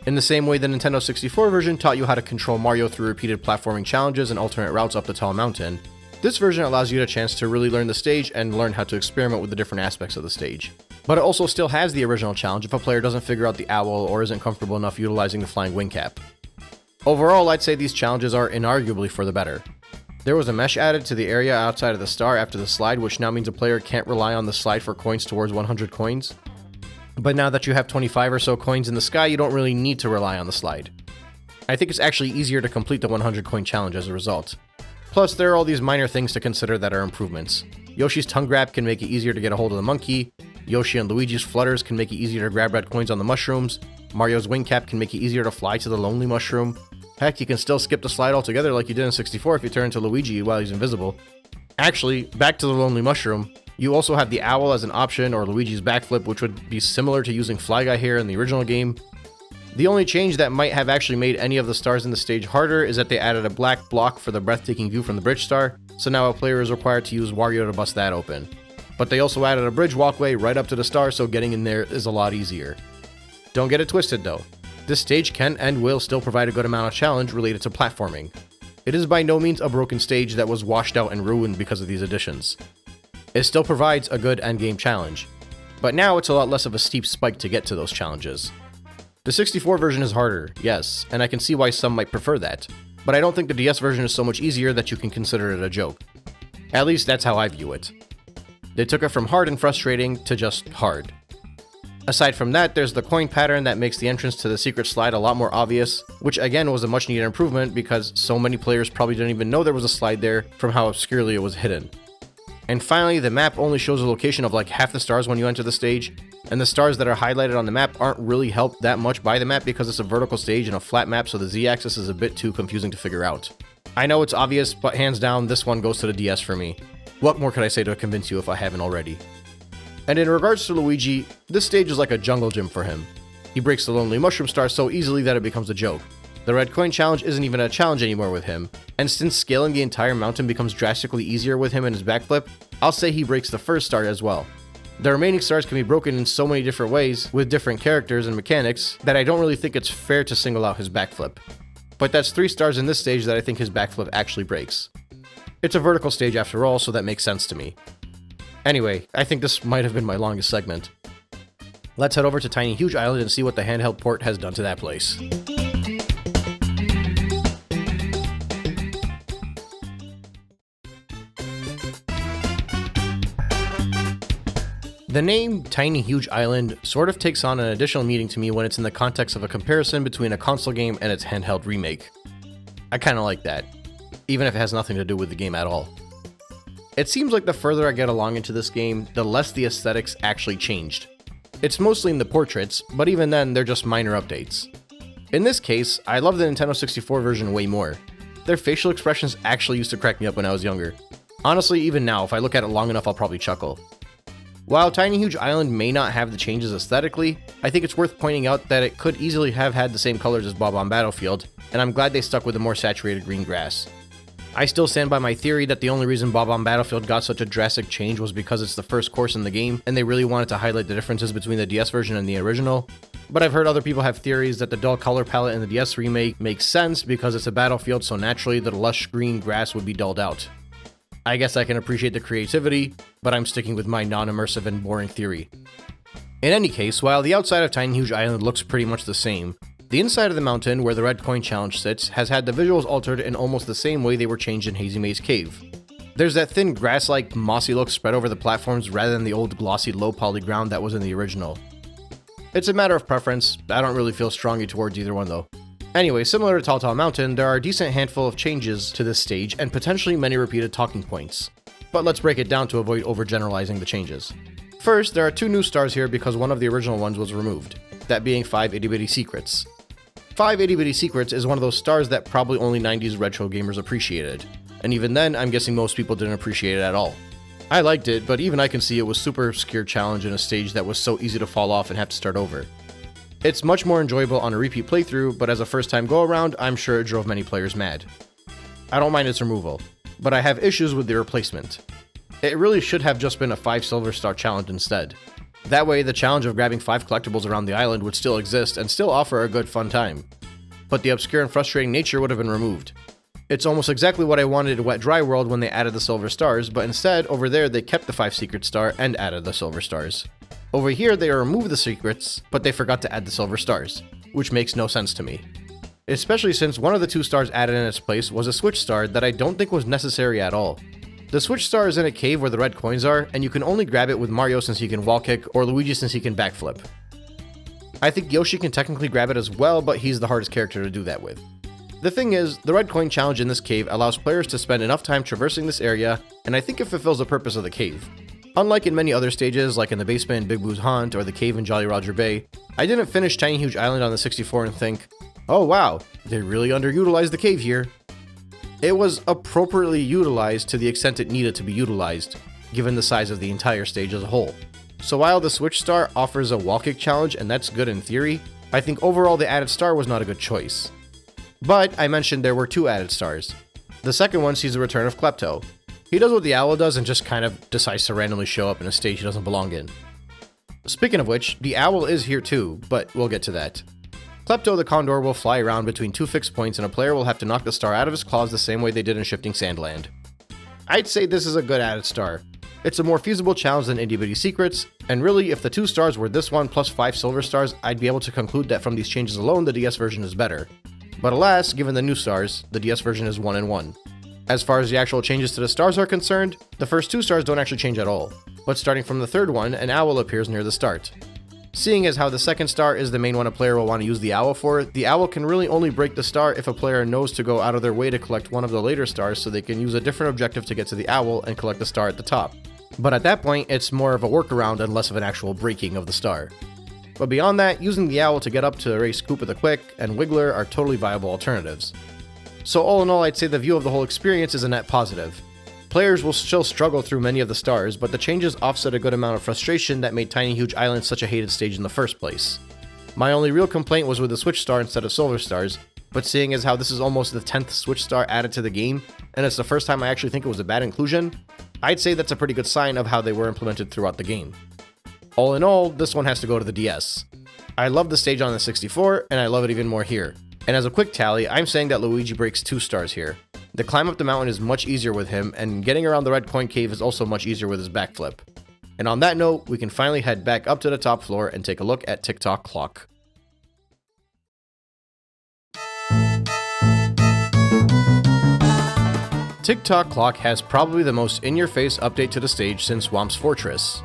In the same way the Nintendo 64 version taught you how to control Mario through repeated platforming challenges and alternate routes up the tall mountain, this version allows you a chance to really learn the stage and learn how to experiment with the different aspects of the stage. But it also still has the original challenge if a player doesn't figure out the owl or isn't comfortable enough utilizing the flying wing cap. Overall, I'd say these challenges are inarguably for the better. There was a mesh added to the area outside of the star after the slide, which now means a player can't rely on the slide for coins towards 100 coins. But now that you have 25 or so coins in the sky, you don't really need to rely on the slide. I think it's actually easier to complete the 100 coin challenge as a result. Plus, there are all these minor things to consider that are improvements. Yoshi's tongue grab can make it easier to get a hold of the monkey, Yoshi and Luigi's flutters can make it easier to grab red coins on the mushrooms, Mario's wing cap can make it easier to fly to the lonely mushroom. Heck, you can still skip the slide altogether like you did in 64 if you turn into Luigi while he's invisible. Actually, back to the lonely mushroom, you also have the owl as an option or Luigi's backflip, which would be similar to using Fly Guy here in the original game. The only change that might have actually made any of the stars in the stage harder is that they added a black block for the breathtaking view from the bridge star, so now a player is required to use Wario to bust that open. But they also added a bridge walkway right up to the star, so getting in there is a lot easier. Don't get it twisted though. This stage can and will still provide a good amount of challenge related to platforming. It is by no means a broken stage that was washed out and ruined because of these additions. It still provides a good endgame challenge, but now it's a lot less of a steep spike to get to those challenges. The 64 version is harder, yes, and I can see why some might prefer that, but I don't think the DS version is so much easier that you can consider it a joke. At least that's how I view it. They took it from hard and frustrating to just hard. Aside from that, there's the coin pattern that makes the entrance to the secret slide a lot more obvious, which again was a much needed improvement because so many players probably didn't even know there was a slide there from how obscurely it was hidden. And finally, the map only shows a location of like half the stars when you enter the stage, and the stars that are highlighted on the map aren't really helped that much by the map because it's a vertical stage and a flat map, so the Z-axis is a bit too confusing to figure out. I know it's obvious, but hands down, this one goes to the DS for me. What more could I say to convince you if I haven't already? And in regards to Luigi, this stage is like a jungle gym for him. He breaks the lonely mushroom star so easily that it becomes a joke. The red coin challenge isn't even a challenge anymore with him, and since scaling the entire mountain becomes drastically easier with him and his backflip, I'll say he breaks the first star as well. The remaining stars can be broken in so many different ways with different characters and mechanics that I don't really think it's fair to single out his backflip. But that's 3 stars in this stage that I think his backflip actually breaks. It's a vertical stage after all, so that makes sense to me. Anyway, I think this might have been my longest segment. Let's head over to Tiny Huge Island and see what the handheld port has done to that place. The name Tiny Huge Island sort of takes on an additional meaning to me when it's in the context of a comparison between a console game and its handheld remake. I kinda like that, even if it has nothing to do with the game at all. It seems like the further I get along into this game, the less the aesthetics actually changed. It's mostly in the portraits, but even then, they're just minor updates. In this case, I love the Nintendo 64 version way more. Their facial expressions actually used to crack me up when I was younger. Honestly, even now, if I look at it long enough, I'll probably chuckle. While Tiny Huge Island may not have the changes aesthetically, I think it's worth pointing out that it could easily have had the same colors as Bob-omb Battlefield, and I'm glad they stuck with the more saturated green grass. I still stand by my theory that the only reason Bob-omb Battlefield got such a drastic change was because it's the first course in the game, and they really wanted to highlight the differences between the DS version and the original. But I've heard other people have theories that the dull color palette in the DS remake makes sense because it's a Battlefield, so naturally the lush green grass would be dulled out. I guess I can appreciate the creativity, but I'm sticking with my non-immersive and boring theory. In any case, while the outside of Tiny Huge Island looks pretty much the same, the inside of the mountain, where the red coin challenge sits, has had the visuals altered in almost the same way they were changed in Hazy Maze Cave. There's that thin grass-like mossy look spread over the platforms rather than the old glossy low poly ground that was in the original. It's a matter of preference, I don't really feel strongly towards either one though. Anyway, similar to Tall Tall Mountain, there are a decent handful of changes to this stage and potentially many repeated talking points. But let's break it down to avoid overgeneralizing the changes. First, there are 2 new stars here because one of the original ones was removed, that being 5 Itty Bitty Secrets. 5 Itty Bitty Secrets is one of those stars that probably only 90s retro gamers appreciated, and even then, I'm guessing most people didn't appreciate it at all. I liked it, but even I can see it was super obscure challenge in a stage that was so easy to fall off and have to start over. It's much more enjoyable on a repeat playthrough, but as a first time go around, I'm sure it drove many players mad. I don't mind its removal, but I have issues with the replacement. It really should have just been a 5 silver star challenge instead. That way, the challenge of grabbing 5 collectibles around the island would still exist and still offer a good fun time. But the obscure and frustrating nature would have been removed. It's almost exactly what I wanted in Wet Dry World when they added the silver stars, but instead, over there they kept the 5 secret star and added the silver stars. Over here, they removed the secrets, but they forgot to add the silver stars, which makes no sense to me. Especially since one of the 2 stars added in its place was a switch star that I don't think was necessary at all. The switch star is in a cave where the red coins are, and you can only grab it with Mario since he can wall kick, or Luigi since he can backflip. I think Yoshi can technically grab it as well, but he's the hardest character to do that with. The thing is, the red coin challenge in this cave allows players to spend enough time traversing this area, and I think it fulfills the purpose of the cave. Unlike in many other stages, like in the basement in Big Boo's Haunt or the cave in Jolly Roger Bay, I didn't finish Tiny Huge Island on the 64 and think, oh wow, they really underutilized the cave here. It was appropriately utilized to the extent it needed to be utilized, given the size of the entire stage as a whole. So while the Switch Star offers a wall kick challenge and that's good in theory, I think overall the added star was not a good choice. But I mentioned there were 2 added stars. The second one sees the return of Klepto. He does what the owl does and just kind of decides to randomly show up in a stage he doesn't belong in. Speaking of which, the owl is here too, but we'll get to that. Klepto the Condor will fly around between 2 fixed points and a player will have to knock the star out of his claws the same way they did in Shifting Sandland. I'd say this is a good added star. It's a more feasible challenge than Itty Bitty Secrets, and really if the 2 stars were this one plus 5 silver stars, I'd be able to conclude that from these changes alone the DS version is better. But alas, given the new stars, the DS version is 1 and 1. As far as the actual changes to the stars are concerned, the first 2 stars don't actually change at all, but starting from the third one, an owl appears near the start. Seeing as how the second star is the main one a player will want to use the owl for, the owl can really only break the star if a player knows to go out of their way to collect one of the later stars so they can use a different objective to get to the owl and collect the star at the top. But at that point, it's more of a workaround and less of an actual breaking of the star. But beyond that, using the owl to get up to erase Koopa the Quick and Wiggler are totally viable alternatives. So all in all, I'd say the view of the whole experience is a net positive. Players will still struggle through many of the stars, but the changes offset a good amount of frustration that made Tiny Huge Island such a hated stage in the first place. My only real complaint was with the Switch Star instead of Silver Stars, but seeing as how this is almost the 10th Switch Star added to the game, and it's the first time I actually think it was a bad inclusion, I'd say that's a pretty good sign of how they were implemented throughout the game. All in all, this one has to go to the DS. I love the stage on the 64, and I love it even more here. And as a quick tally, I'm saying that Luigi breaks 2 stars here. The climb up the mountain is much easier with him, and getting around the red coin cave is also much easier with his backflip. And on that note, we can finally head back up to the top floor and take a look at Tick-Tock Clock. Tick-Tock Clock has probably the most in-your-face update to the stage since Whomp's Fortress.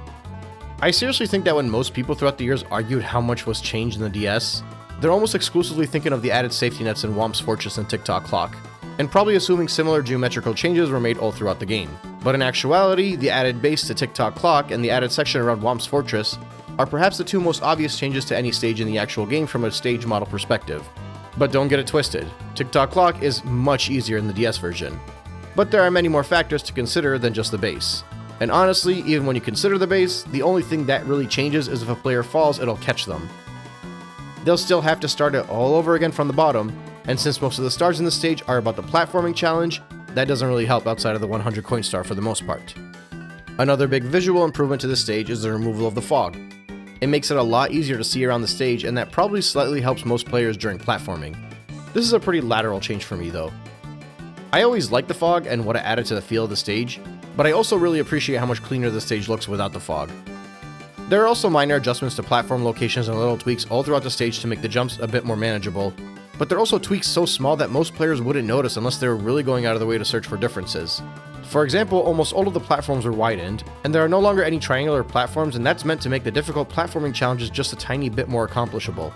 I seriously think that when most people throughout the years argued how much was changed in the DS, they're almost exclusively thinking of the added safety nets in Whomp's Fortress and Tick-Tock Clock, and probably assuming similar geometrical changes were made all throughout the game. But in actuality, the added base to Tick-Tock Clock and the added section around Whomp's Fortress are perhaps the 2 most obvious changes to any stage in the actual game from a stage model perspective. But don't get it twisted, Tick-Tock Clock is much easier in the DS version. But there are many more factors to consider than just the base. And honestly, even when you consider the base, the only thing that really changes is if a player falls, it'll catch them. They'll still have to start it all over again from the bottom, and since most of the stars in the stage are about the platforming challenge, that doesn't really help outside of the 100 coin star for the most part. Another big visual improvement to this stage is the removal of the fog. It makes it a lot easier to see around the stage, and that probably slightly helps most players during platforming. This is a pretty lateral change for me though. I always liked the fog and what it added to the feel of the stage, but I also really appreciate how much cleaner the stage looks without the fog. There are also minor adjustments to platform locations and little tweaks all throughout the stage to make the jumps a bit more manageable, but they're also tweaks so small that most players wouldn't notice unless they were really going out of the way to search for differences. For example, almost all of the platforms are widened, and there are no longer any triangular platforms, and that's meant to make the difficult platforming challenges just a tiny bit more accomplishable.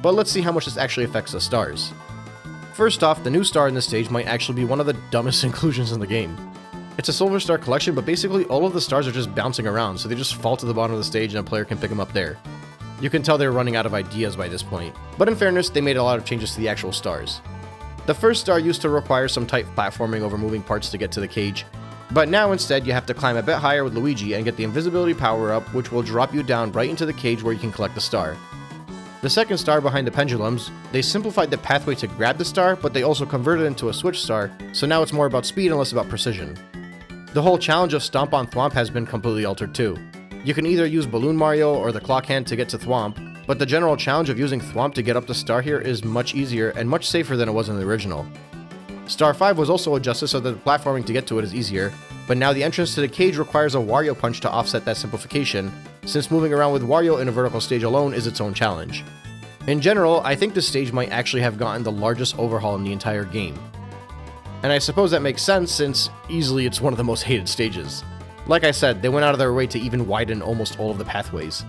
But let's see how much this actually affects the stars. First off, the new star in this stage might actually be one of the dumbest inclusions in the game. It's a silver star collection, but basically all of the stars are just bouncing around, so they just fall to the bottom of the stage and a player can pick them up there. You can tell they're running out of ideas by this point, but in fairness, they made a lot of changes to the actual stars. The first star used to require some tight platforming over moving parts to get to the cage, but now instead you have to climb a bit higher with Luigi and get the invisibility power up, which will drop you down right into the cage where you can collect the star. The second star behind the pendulums, they simplified the pathway to grab the star, but they also converted it into a switch star, so now it's more about speed and less about precision. The whole challenge of Stomp on Thwomp has been completely altered too. You can either use Balloon Mario or the Clock Hand to get to Thwomp, but the general challenge of using Thwomp to get up the star here is much easier and much safer than it was in the original. Star 5 was also adjusted so that the platforming to get to it is easier, but now the entrance to the cage requires a Wario Punch to offset that simplification, since moving around with Wario in a vertical stage alone is its own challenge. In general, I think this stage might actually have gotten the largest overhaul in the entire game. And I suppose that makes sense since easily it's one of the most hated stages. Like I said, they went out of their way to even widen almost all of the pathways.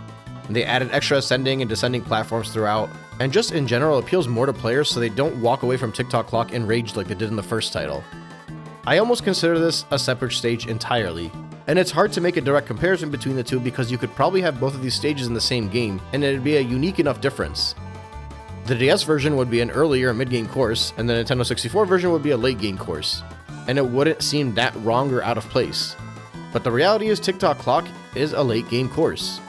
They added extra ascending and descending platforms throughout, and just in general appeals more to players so they don't walk away from TikTok Clock enraged like they did in the first title. I almost consider this a separate stage entirely, and it's hard to make a direct comparison between the two because you could probably have both of these stages in the same game, and it'd be a unique enough difference. The DS version would be an earlier mid-game course, and the Nintendo 64 version would be a late-game course, and it wouldn't seem that wrong or out of place. But the reality is TikTok Clock is a late-game course.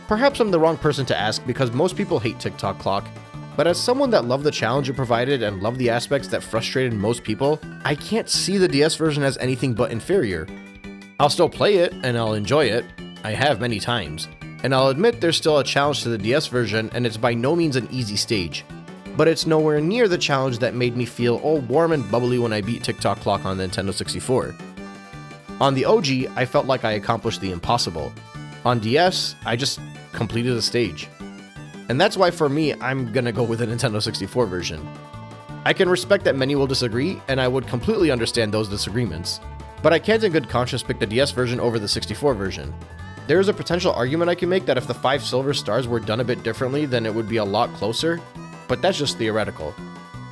Perhaps I'm the wrong person to ask because most people hate TikTok Clock, but as someone that loved the challenge it provided and loved the aspects that frustrated most people, I can't see the DS version as anything but inferior. I'll still play it, and I'll enjoy it. I have many times. And I'll admit there's still a challenge to the DS version, and it's by no means an easy stage. But it's nowhere near the challenge that made me feel all warm and bubbly when I beat TikTok Clock on the Nintendo 64. On the OG, I felt like I accomplished the impossible. On DS, I just completed a stage. And that's why for me, I'm gonna go with the Nintendo 64 version. I can respect that many will disagree, and I would completely understand those disagreements. But I can't in good conscience pick the DS version over the 64 version. There is a potential argument I can make that if the 5 silver stars were done a bit differently, then it would be a lot closer, but that's just theoretical.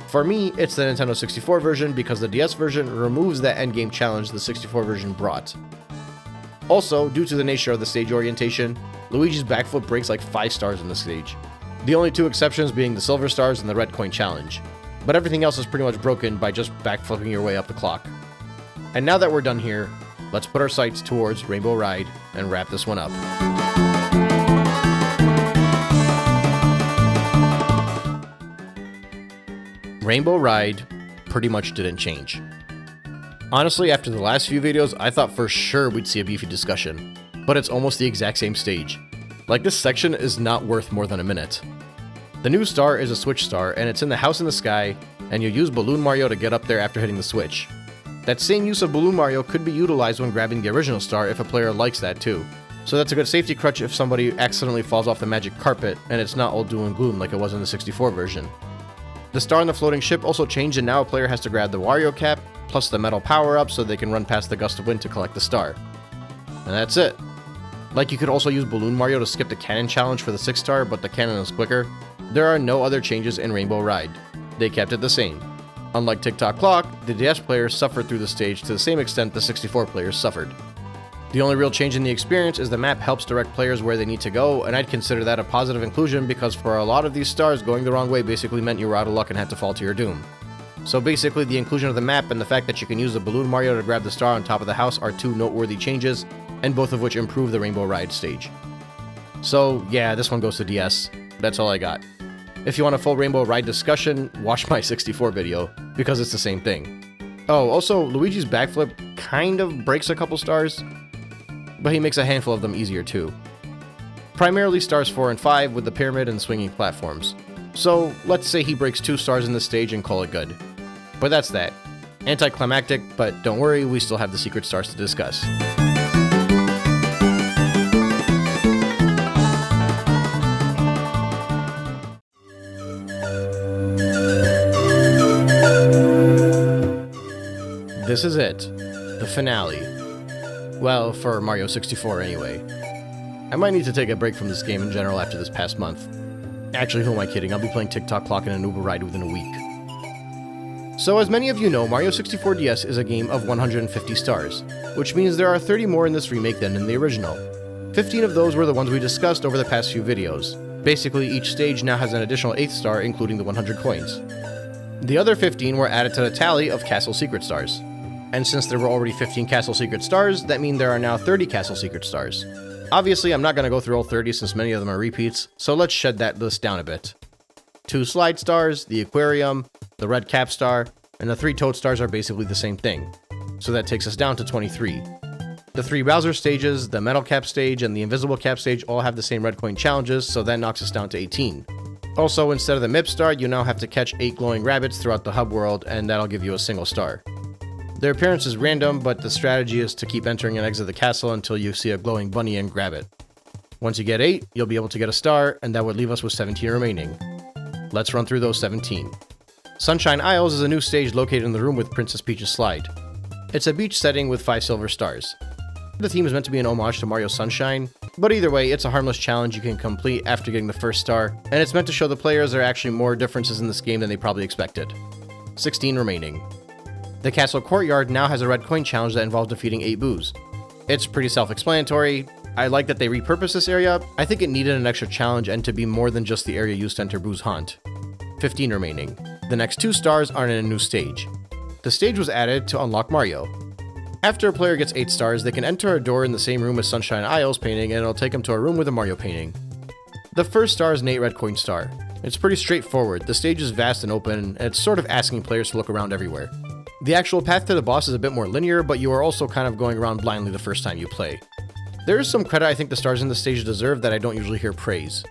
For me, it's the Nintendo 64 version because the DS version removes that endgame challenge the 64 version brought. Also, due to the nature of the stage orientation, Luigi's backflip breaks like 5 stars in the stage. The only 2 exceptions being the silver stars and the red coin challenge, but everything else is pretty much broken by just backflipping your way up the clock. And now that we're done here, let's put our sights towards Rainbow Ride and wrap this one up. Rainbow Ride pretty much didn't change. Honestly, after the last few videos, I thought for sure we'd see a beefy discussion, but it's almost the exact same stage. Like, this section is not worth more than a minute. The new star is a switch star, and it's in the house in the sky, and you use Balloon Mario to get up there after hitting the switch. That same use of Balloon Mario could be utilized when grabbing the original star if a player likes that too. So that's a good safety crutch if somebody accidentally falls off the magic carpet and it's not all doom and gloom like it was in the 64 version. The star on the floating ship also changed, and now a player has to grab the Wario cap, plus the metal power-up so they can run past the gust of wind to collect the star. And that's it. Like, you could also use Balloon Mario to skip the cannon challenge for the 6 star, but the cannon is quicker. There are no other changes in Rainbow Ride. They kept it the same. Unlike TikTok Clock, the DS players suffered through the stage to the same extent the 64 players suffered. The only real change in the experience is the map helps direct players where they need to go, and I'd consider that a positive inclusion because for a lot of these stars, going the wrong way basically meant you were out of luck and had to fall to your doom. So basically, the inclusion of the map and the fact that you can use the Balloon Mario to grab the star on top of the house are two noteworthy changes, and both of which improve the Rainbow Ride stage. So yeah, this one goes to DS. That's all I got. If you want a full Rainbow Ride discussion, watch my 64 video, because it's the same thing. Oh, also, Luigi's backflip kind of breaks a couple stars, but he makes a handful of them easier too. Primarily stars 4 and 5 with the pyramid and swinging platforms. So let's say he breaks 2 stars in this stage and call it good. But that's that. Anticlimactic, but don't worry, we still have the secret stars to discuss. This is it. The finale. Well, for Mario 64 anyway. I might need to take a break from this game in general after this past month. Actually, who am I kidding? I'll be playing TikTok Clock and an Uber ride within a week. So as many of you know, Mario 64 DS is a game of 150 stars, which means there are 30 more in this remake than in the original. 15 of those were the ones we discussed over the past few videos. Basically, each stage now has an additional 8th star, including the 100 coins. The other 15 were added to the tally of Castle Secret Stars. And since there were already 15 Castle Secret Stars, that means there are now 30 Castle Secret Stars. Obviously, I'm not going to go through all 30 since many of them are repeats, so let's shed that list down a bit. 2 Slide Stars, the Aquarium, the Red Cap Star, and the 3 Toad Stars are basically the same thing. So that takes us down to 23. The 3 Bowser stages, the Metal Cap stage, and the Invisible Cap stage all have the same red coin challenges, so that knocks us down to 18. Also, instead of the MIP star, you now have to catch 8 glowing rabbits throughout the hub world, and that'll give you a single star. Their appearance is random, but the strategy is to keep entering and exit the castle until you see a glowing bunny and grab it. Once you get 8, you'll be able to get a star, and that would leave us with 17 remaining. Let's run through those 17. Sunshine Isles is a new stage located in the room with Princess Peach's slide. It's a beach setting with 5 silver stars. The theme is meant to be an homage to Mario Sunshine, but either way, it's a harmless challenge you can complete after getting the first star, and it's meant to show the players there are actually more differences in this game than they probably expected. 16 remaining. The castle courtyard now has a red coin challenge that involves defeating 8 boos. It's pretty self-explanatory. I like that they repurposed this area. I think it needed an extra challenge and to be more than just the area used to enter Boo's haunt. 15 remaining. The next 2 stars are in a new stage. The stage was added to unlock Mario. After a player gets 8 stars, they can enter a door in the same room as Sunshine Isles painting, and it'll take them to a room with a Mario painting. The first star is an 8 red coin star. It's pretty straightforward. The stage is vast and open, and it's sort of asking players to look around everywhere. The actual path to the boss is a bit more linear, but you are also kind of going around blindly the first time you play. There is some credit I think the stars in the stage deserve that I don't usually hear praise.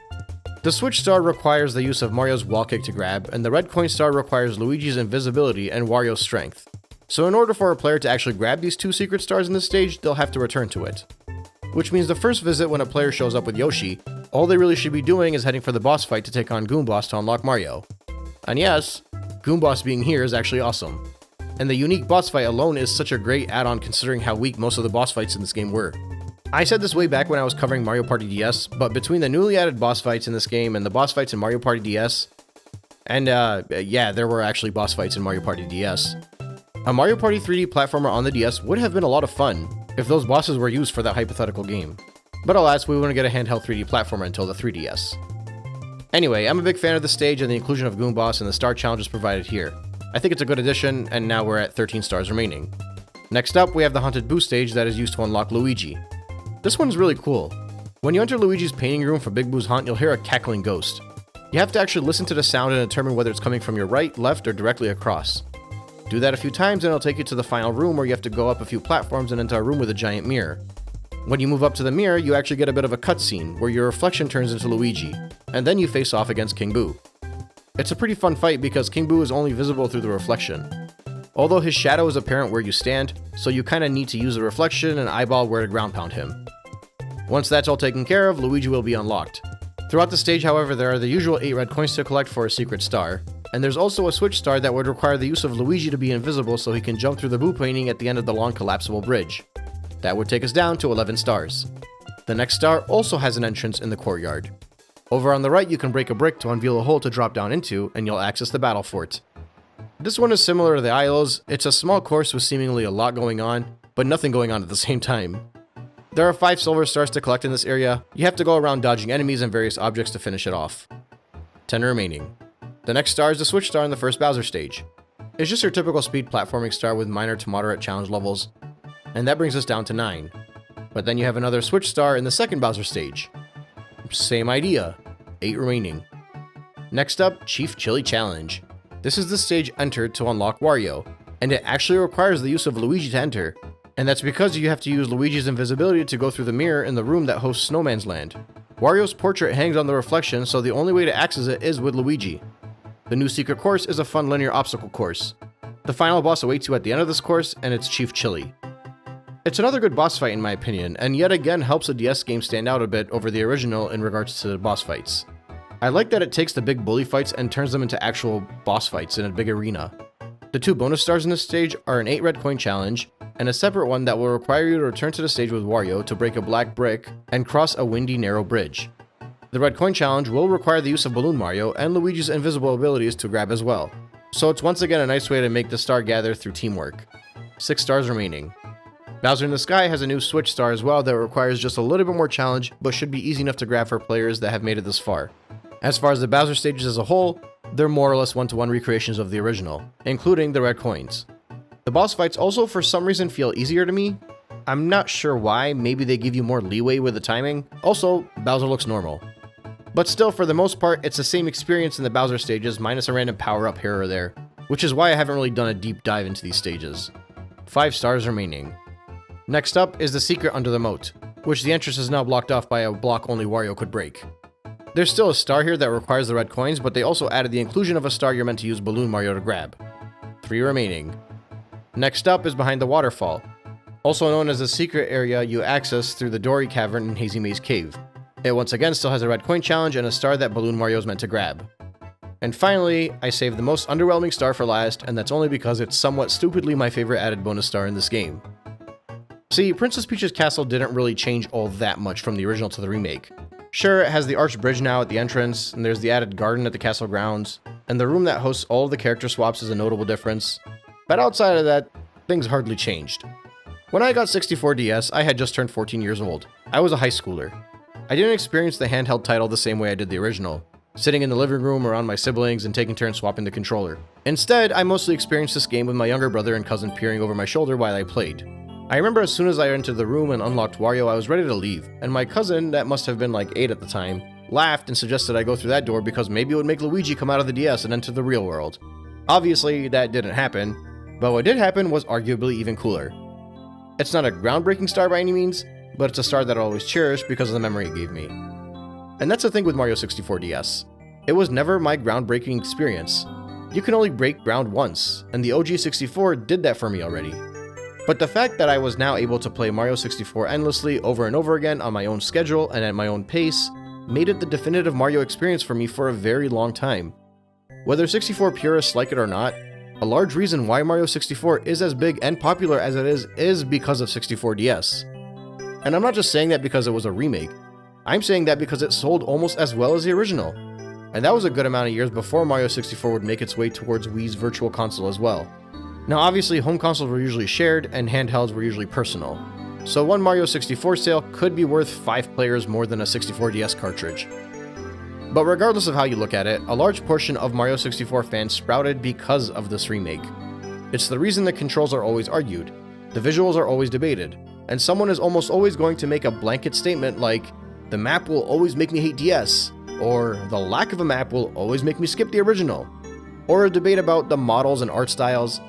The Switch Star requires the use of Mario's wall kick to grab, and the Red Coin Star requires Luigi's invisibility and Wario's strength. So in order for a player to actually grab these 2 secret stars in this stage, they'll have to return to it. Which means the first visit when a player shows up with Yoshi, all they really should be doing is heading for the boss fight to take on Goomboss to unlock Mario. And yes, Goomboss being here is actually awesome. And the unique boss fight alone is such a great add-on considering how weak most of the boss fights in this game were. I said this way back when I was covering Mario Party DS, but between the newly added boss fights in this game and the boss fights in Mario Party DS, and yeah, there were actually boss fights in Mario Party DS, a Mario Party 3D platformer on the DS would have been a lot of fun if those bosses were used for that hypothetical game. But alas, we wouldn't get a handheld 3D platformer until the 3DS. Anyway, I'm a big fan of the stage and the inclusion of Goomboss and the star challenges provided here. I think it's a good addition, and now we're at 13 stars remaining. Next up, we have the Haunted Boo stage that is used to unlock Luigi. This one's really cool. When you enter Luigi's painting room for Big Boo's haunt, you'll hear a cackling ghost. You have to actually listen to the sound and determine whether it's coming from your right, left, or directly across. Do that a few times and it'll take you to the final room where you have to go up a few platforms and into a room with a giant mirror. When you move up to the mirror, you actually get a bit of a cutscene where your reflection turns into Luigi, and then you face off against King Boo. It's a pretty fun fight because King Boo is only visible through the reflection. Although his shadow is apparent where you stand, so you kinda need to use the reflection and eyeball where to ground pound him. Once that's all taken care of, Luigi will be unlocked. Throughout the stage, however, there are the usual 8 red coins to collect for a secret star, and there's also a switch star that would require the use of Luigi to be invisible so he can jump through the Boo painting at the end of the long collapsible bridge. That would take us down to 11 stars. The next star also has an entrance in the courtyard. Over on the right, you can break a brick to unveil a hole to drop down into, and you'll access the battle fort. This one is similar to the Isles. It's a small course with seemingly a lot going on, but nothing going on at the same time. There are 5 silver stars to collect in this area. You have to go around dodging enemies and various objects to finish it off. 10 remaining. The next star is the switch star in the first Bowser stage. is just your typical speed platforming star with minor to moderate challenge levels, and that brings us down to 9. But then you have another Switch star in the second Bowser stage. Same idea, 8 remaining. Next up, Chief Chili Challenge. This is the stage entered to unlock Wario, and it actually requires the use of Luigi to enter, and that's because you have to use Luigi's invisibility to go through the mirror in the room that hosts Snowman's Land. Wario's portrait hangs on the reflection, so the only way to access it is with Luigi. The new secret course is a fun linear obstacle course. The final boss awaits you at the end of this course, and it's Chief Chili. It's another good boss fight in my opinion, and yet again helps the DS game stand out a bit over the original in regards to the boss fights. I like that it takes the big bully fights and turns them into actual boss fights in a big arena. The 2 bonus stars in this stage are an 8 red coin challenge, and a separate one that will require you to return to the stage with Wario to break a black brick and cross a windy narrow bridge. The red coin challenge will require the use of Balloon Mario and Luigi's invisible abilities to grab as well, so it's once again a nice way to make the star gather through teamwork. 6 stars remaining. Bowser in the Sky has a new Switch star as well that requires just a little bit more challenge, but should be easy enough to grab for players that have made it this far. As far as the Bowser stages as a whole, they're more or less one-to-one recreations of the original, including the red coins. The boss fights also for some reason feel easier to me. I'm not sure why, maybe they give you more leeway with the timing. Also, Bowser looks normal. But still, for the most part, it's the same experience in the Bowser stages minus a random power-up here or there, which is why I haven't really done a deep dive into these stages. 5 stars remaining. Next up is the secret under the moat, which the entrance is now blocked off by a block only Wario could break. There's still a star here that requires the red coins, but they also added the inclusion of a star you're meant to use Balloon Mario to grab. 3 remaining. Next up is behind the waterfall, also known as the secret area you access through the Dory Cavern in Hazy Maze Cave. It once again still has a red coin challenge and a star that Balloon Mario is meant to grab. And finally, I saved the most underwhelming star for last, and that's only because it's somewhat stupidly my favorite added bonus star in this game. See, Princess Peach's castle didn't really change all that much from the original to the remake. Sure, it has the arched bridge now at the entrance, and there's the added garden at the castle grounds, and the room that hosts all of the character swaps is a notable difference. But outside of that, things hardly changed. When I got 64DS, I had just turned 14 years old. I was a high schooler. I didn't experience the handheld title the same way I did the original, sitting in the living room around my siblings and taking turns swapping the controller. Instead, I mostly experienced this game with my younger brother and cousin peering over my shoulder while I played. I remember as soon as I entered the room and unlocked Wario, I was ready to leave, and my cousin, that must have been like 8 at the time, laughed and suggested I go through that door because maybe it would make Luigi come out of the DS and enter the real world. Obviously, that didn't happen, but what did happen was arguably even cooler. It's not a groundbreaking star by any means, but it's a star that I'll always cherish because of the memory it gave me. And that's the thing with Mario 64 DS. It was never my groundbreaking experience. You can only break ground once, and the OG 64 did that for me already. But the fact that I was now able to play Mario 64 endlessly over and over again on my own schedule and at my own pace made it the definitive Mario experience for me for a very long time. Whether 64 purists like it or not, a large reason why Mario 64 is as big and popular as it is because of 64DS. And I'm not just saying that because it was a remake, I'm saying that because it sold almost as well as the original. And that was a good amount of years before Mario 64 would make its way towards Wii's Virtual Console as well. Now obviously home consoles were usually shared and handhelds were usually personal, so one Mario 64 sale could be worth 5 players more than a 64DS cartridge. But regardless of how you look at it, a large portion of Mario 64 fans sprouted because of this remake. It's the reason the controls are always argued, the visuals are always debated, and someone is almost always going to make a blanket statement like, the map will always make me hate DS, or the lack of a map will always make me skip the original, or a debate about the models and art styles.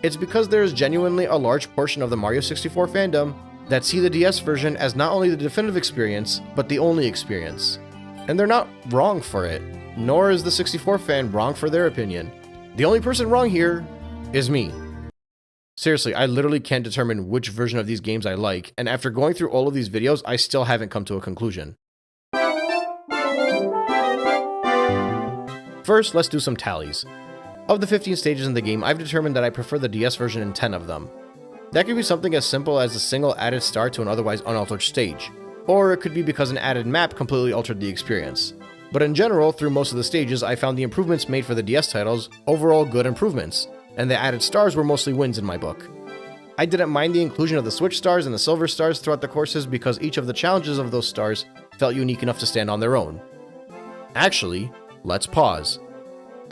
It's because there is genuinely a large portion of the Mario 64 fandom that see the DS version as not only the definitive experience, but the only experience. And they're not wrong for it, nor is the 64 fan wrong for their opinion. The only person wrong here is me. Seriously, I literally can't determine which version of these games I like, and after going through all of these videos, I still haven't come to a conclusion. First, let's do some tallies. Of the 15 stages in the game, I've determined that I prefer the DS version in 10 of them. That could be something as simple as a single added star to an otherwise unaltered stage, or it could be because an added map completely altered the experience. But in general, through most of the stages, I found the improvements made for the DS titles overall good improvements, and the added stars were mostly wins in my book. I didn't mind the inclusion of the Switch stars and the Silver stars throughout the courses because each of the challenges of those stars felt unique enough to stand on their own. Actually, let's pause.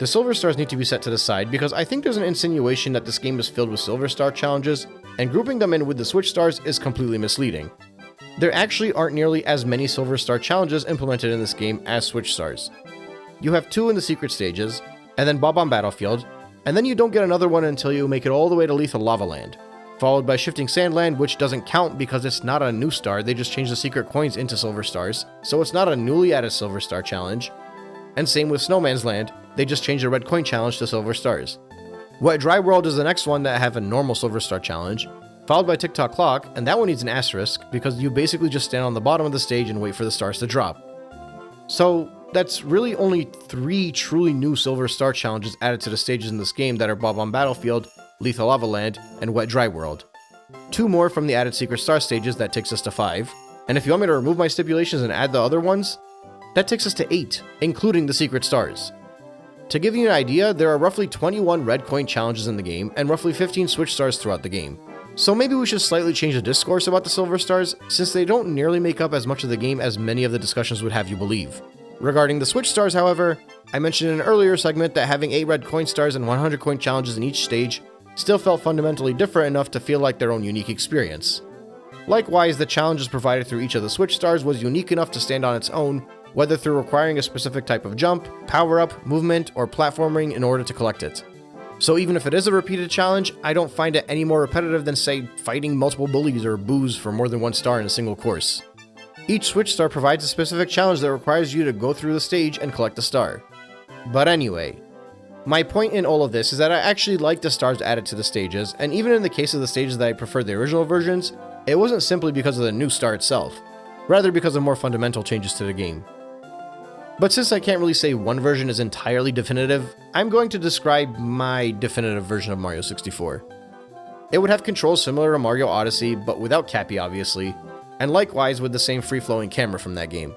The Silver Stars need to be set to the side because I think there's an insinuation that this game is filled with Silver Star challenges, and grouping them in with the Switch Stars is completely misleading. There actually aren't nearly as many Silver Star challenges implemented in this game as Switch Stars. You have 2 in the secret stages, and then Bob on Battlefield, and then you don't get another one until you make it all the way to Lethal Lava Land, followed by Shifting Sandland, which doesn't count because it's not a new star, they just changed the secret coins into Silver Stars, so it's not a newly added Silver Star challenge. And same with Snowman's Land, they just changed the red coin challenge to Silver Stars. Wet Dry World is the next one that have a normal Silver Star challenge, followed by Tick-Tock Clock, and that one needs an asterisk because you basically just stand on the bottom of the stage and wait for the stars to drop. So that's really only 3 truly new Silver Star challenges added to the stages in this game that are Bob on Battlefield, Lethal Lava Land, and Wet Dry World. 2 more from the added Secret Star stages, that takes us to 5, and if you want me to remove my stipulations and add the other ones, that takes us to 8, including the Secret Stars. To give you an idea, there are roughly 21 red coin challenges in the game, and roughly 15 Switch Stars throughout the game. So maybe we should slightly change the discourse about the Silver Stars, since they don't nearly make up as much of the game as many of the discussions would have you believe. Regarding the Switch Stars, however, I mentioned in an earlier segment that having 8 red coin stars and 100 coin challenges in each stage still felt fundamentally different enough to feel like their own unique experience. Likewise, the challenges provided through each of the Switch Stars was unique enough to stand on its own, whether through requiring a specific type of jump, power-up, movement, or platforming in order to collect it. So even if it is a repeated challenge, I don't find it any more repetitive than, say, fighting multiple bullies or boos for more than 1 star in a single course. Each Switch Star provides a specific challenge that requires you to go through the stage and collect a star. But anyway, my point in all of this is that I actually like the stars added to the stages, and even in the case of the stages that I preferred the original versions, it wasn't simply because of the new star itself, rather because of more fundamental changes to the game. But since I can't really say one version is entirely definitive, I'm going to describe my definitive version of Mario 64. It would have controls similar to Mario Odyssey, but without Cappy obviously, and likewise with the same free-flowing camera from that game.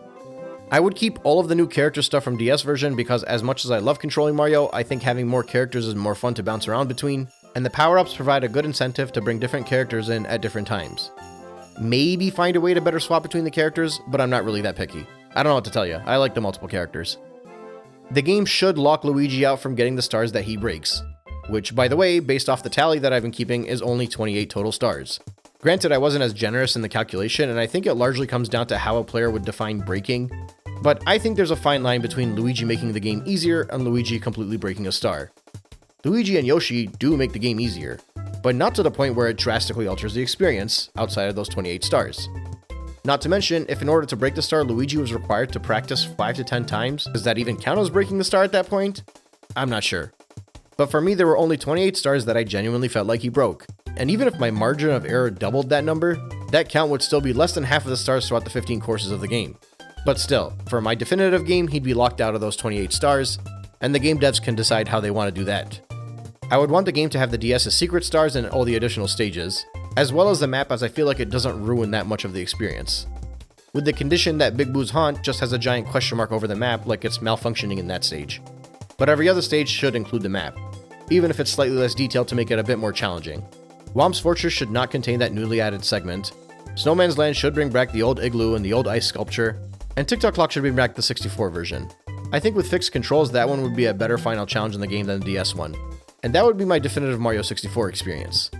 I would keep all of the new character stuff from DS version because as much as I love controlling Mario, I think having more characters is more fun to bounce around between, and the power-ups provide a good incentive to bring different characters in at different times. Maybe find a way to better swap between the characters, but I'm not really that picky. I don't know what to tell you, I like the multiple characters. The game should lock Luigi out from getting the stars that he breaks, which, by the way, based off the tally that I've been keeping, is only 28 total stars. Granted, I wasn't as generous in the calculation, and I think it largely comes down to how a player would define breaking, but I think there's a fine line between Luigi making the game easier and Luigi completely breaking a star. Luigi and Yoshi do make the game easier, but not to the point where it drastically alters the experience outside of those 28 stars. Not to mention, if in order to break the star, Luigi was required to practice 5 to 10 times, does that even count as breaking the star at that point? I'm not sure. But for me, there were only 28 stars that I genuinely felt like he broke. And even if my margin of error doubled that number, that count would still be less than half of the stars throughout the 15 courses of the game. But still, for my definitive game, he'd be locked out of those 28 stars, and the game devs can decide how they want to do that. I would want the game to have the DS's secret stars and all the additional stages, as well as the map, as I feel like it doesn't ruin that much of the experience. With the condition that Big Boo's Haunt just has a giant question mark over the map like it's malfunctioning in that stage. But every other stage should include the map, even if it's slightly less detailed to make it a bit more challenging. Whomp's Fortress should not contain that newly added segment, Snowman's Land should bring back the old igloo and the old ice sculpture, and Tick-Tock Clock should bring back the 64 version. I think with fixed controls, that one would be a better final challenge in the game than the DS one, and that would be my definitive Mario 64 experience.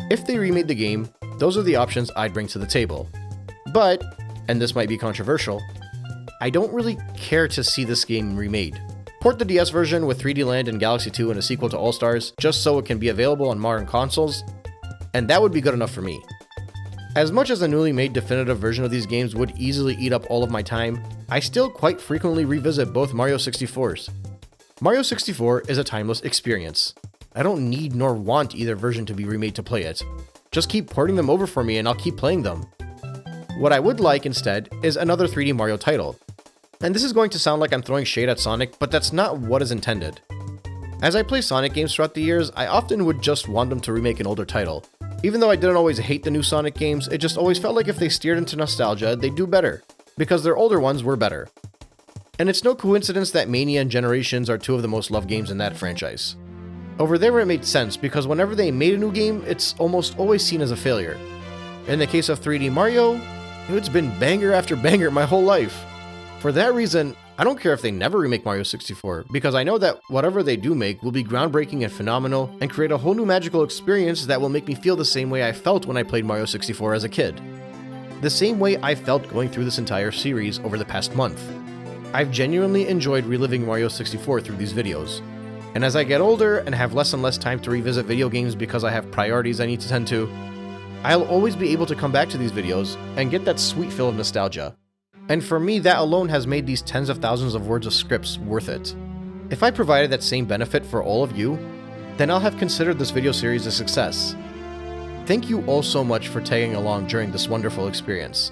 If they remade the game, those are the options I'd bring to the table. But, and this might be controversial, I don't really care to see this game remade. Port the DS version with 3D Land and Galaxy 2 and a sequel to All-Stars, just so it can be available on modern consoles, and that would be good enough for me. As much as a newly made definitive version of these games would easily eat up all of my time, I still quite frequently revisit both Mario 64s. Mario 64 is a timeless experience. I don't need nor want either version to be remade to play it. Just keep porting them over for me and I'll keep playing them. What I would like instead is another 3D Mario title. And this is going to sound like I'm throwing shade at Sonic, but that's not what is intended. As I play Sonic games throughout the years, I often would just want them to remake an older title. Even though I didn't always hate the new Sonic games, it just always felt like if they steered into nostalgia, they'd do better, because their older ones were better. And it's no coincidence that Mania and Generations are 2 of the most loved games in that franchise. Over there it made sense, because whenever they made a new game, it's almost always seen as a failure. In the case of 3D Mario, it's been banger after banger my whole life. For that reason, I don't care if they never remake Mario 64, because I know that whatever they do make will be groundbreaking and phenomenal, and create a whole new magical experience that will make me feel the same way I felt when I played Mario 64 as a kid. The same way I felt going through this entire series over the past month. I've genuinely enjoyed reliving Mario 64 through these videos. And as I get older and have less and less time to revisit video games because I have priorities I need to tend to, I'll always be able to come back to these videos and get that sweet feel of nostalgia. And for me, that alone has made these tens of thousands of words of scripts worth it. If I provided that same benefit for all of you, then I'll have considered this video series a success. Thank you all so much for tagging along during this wonderful experience.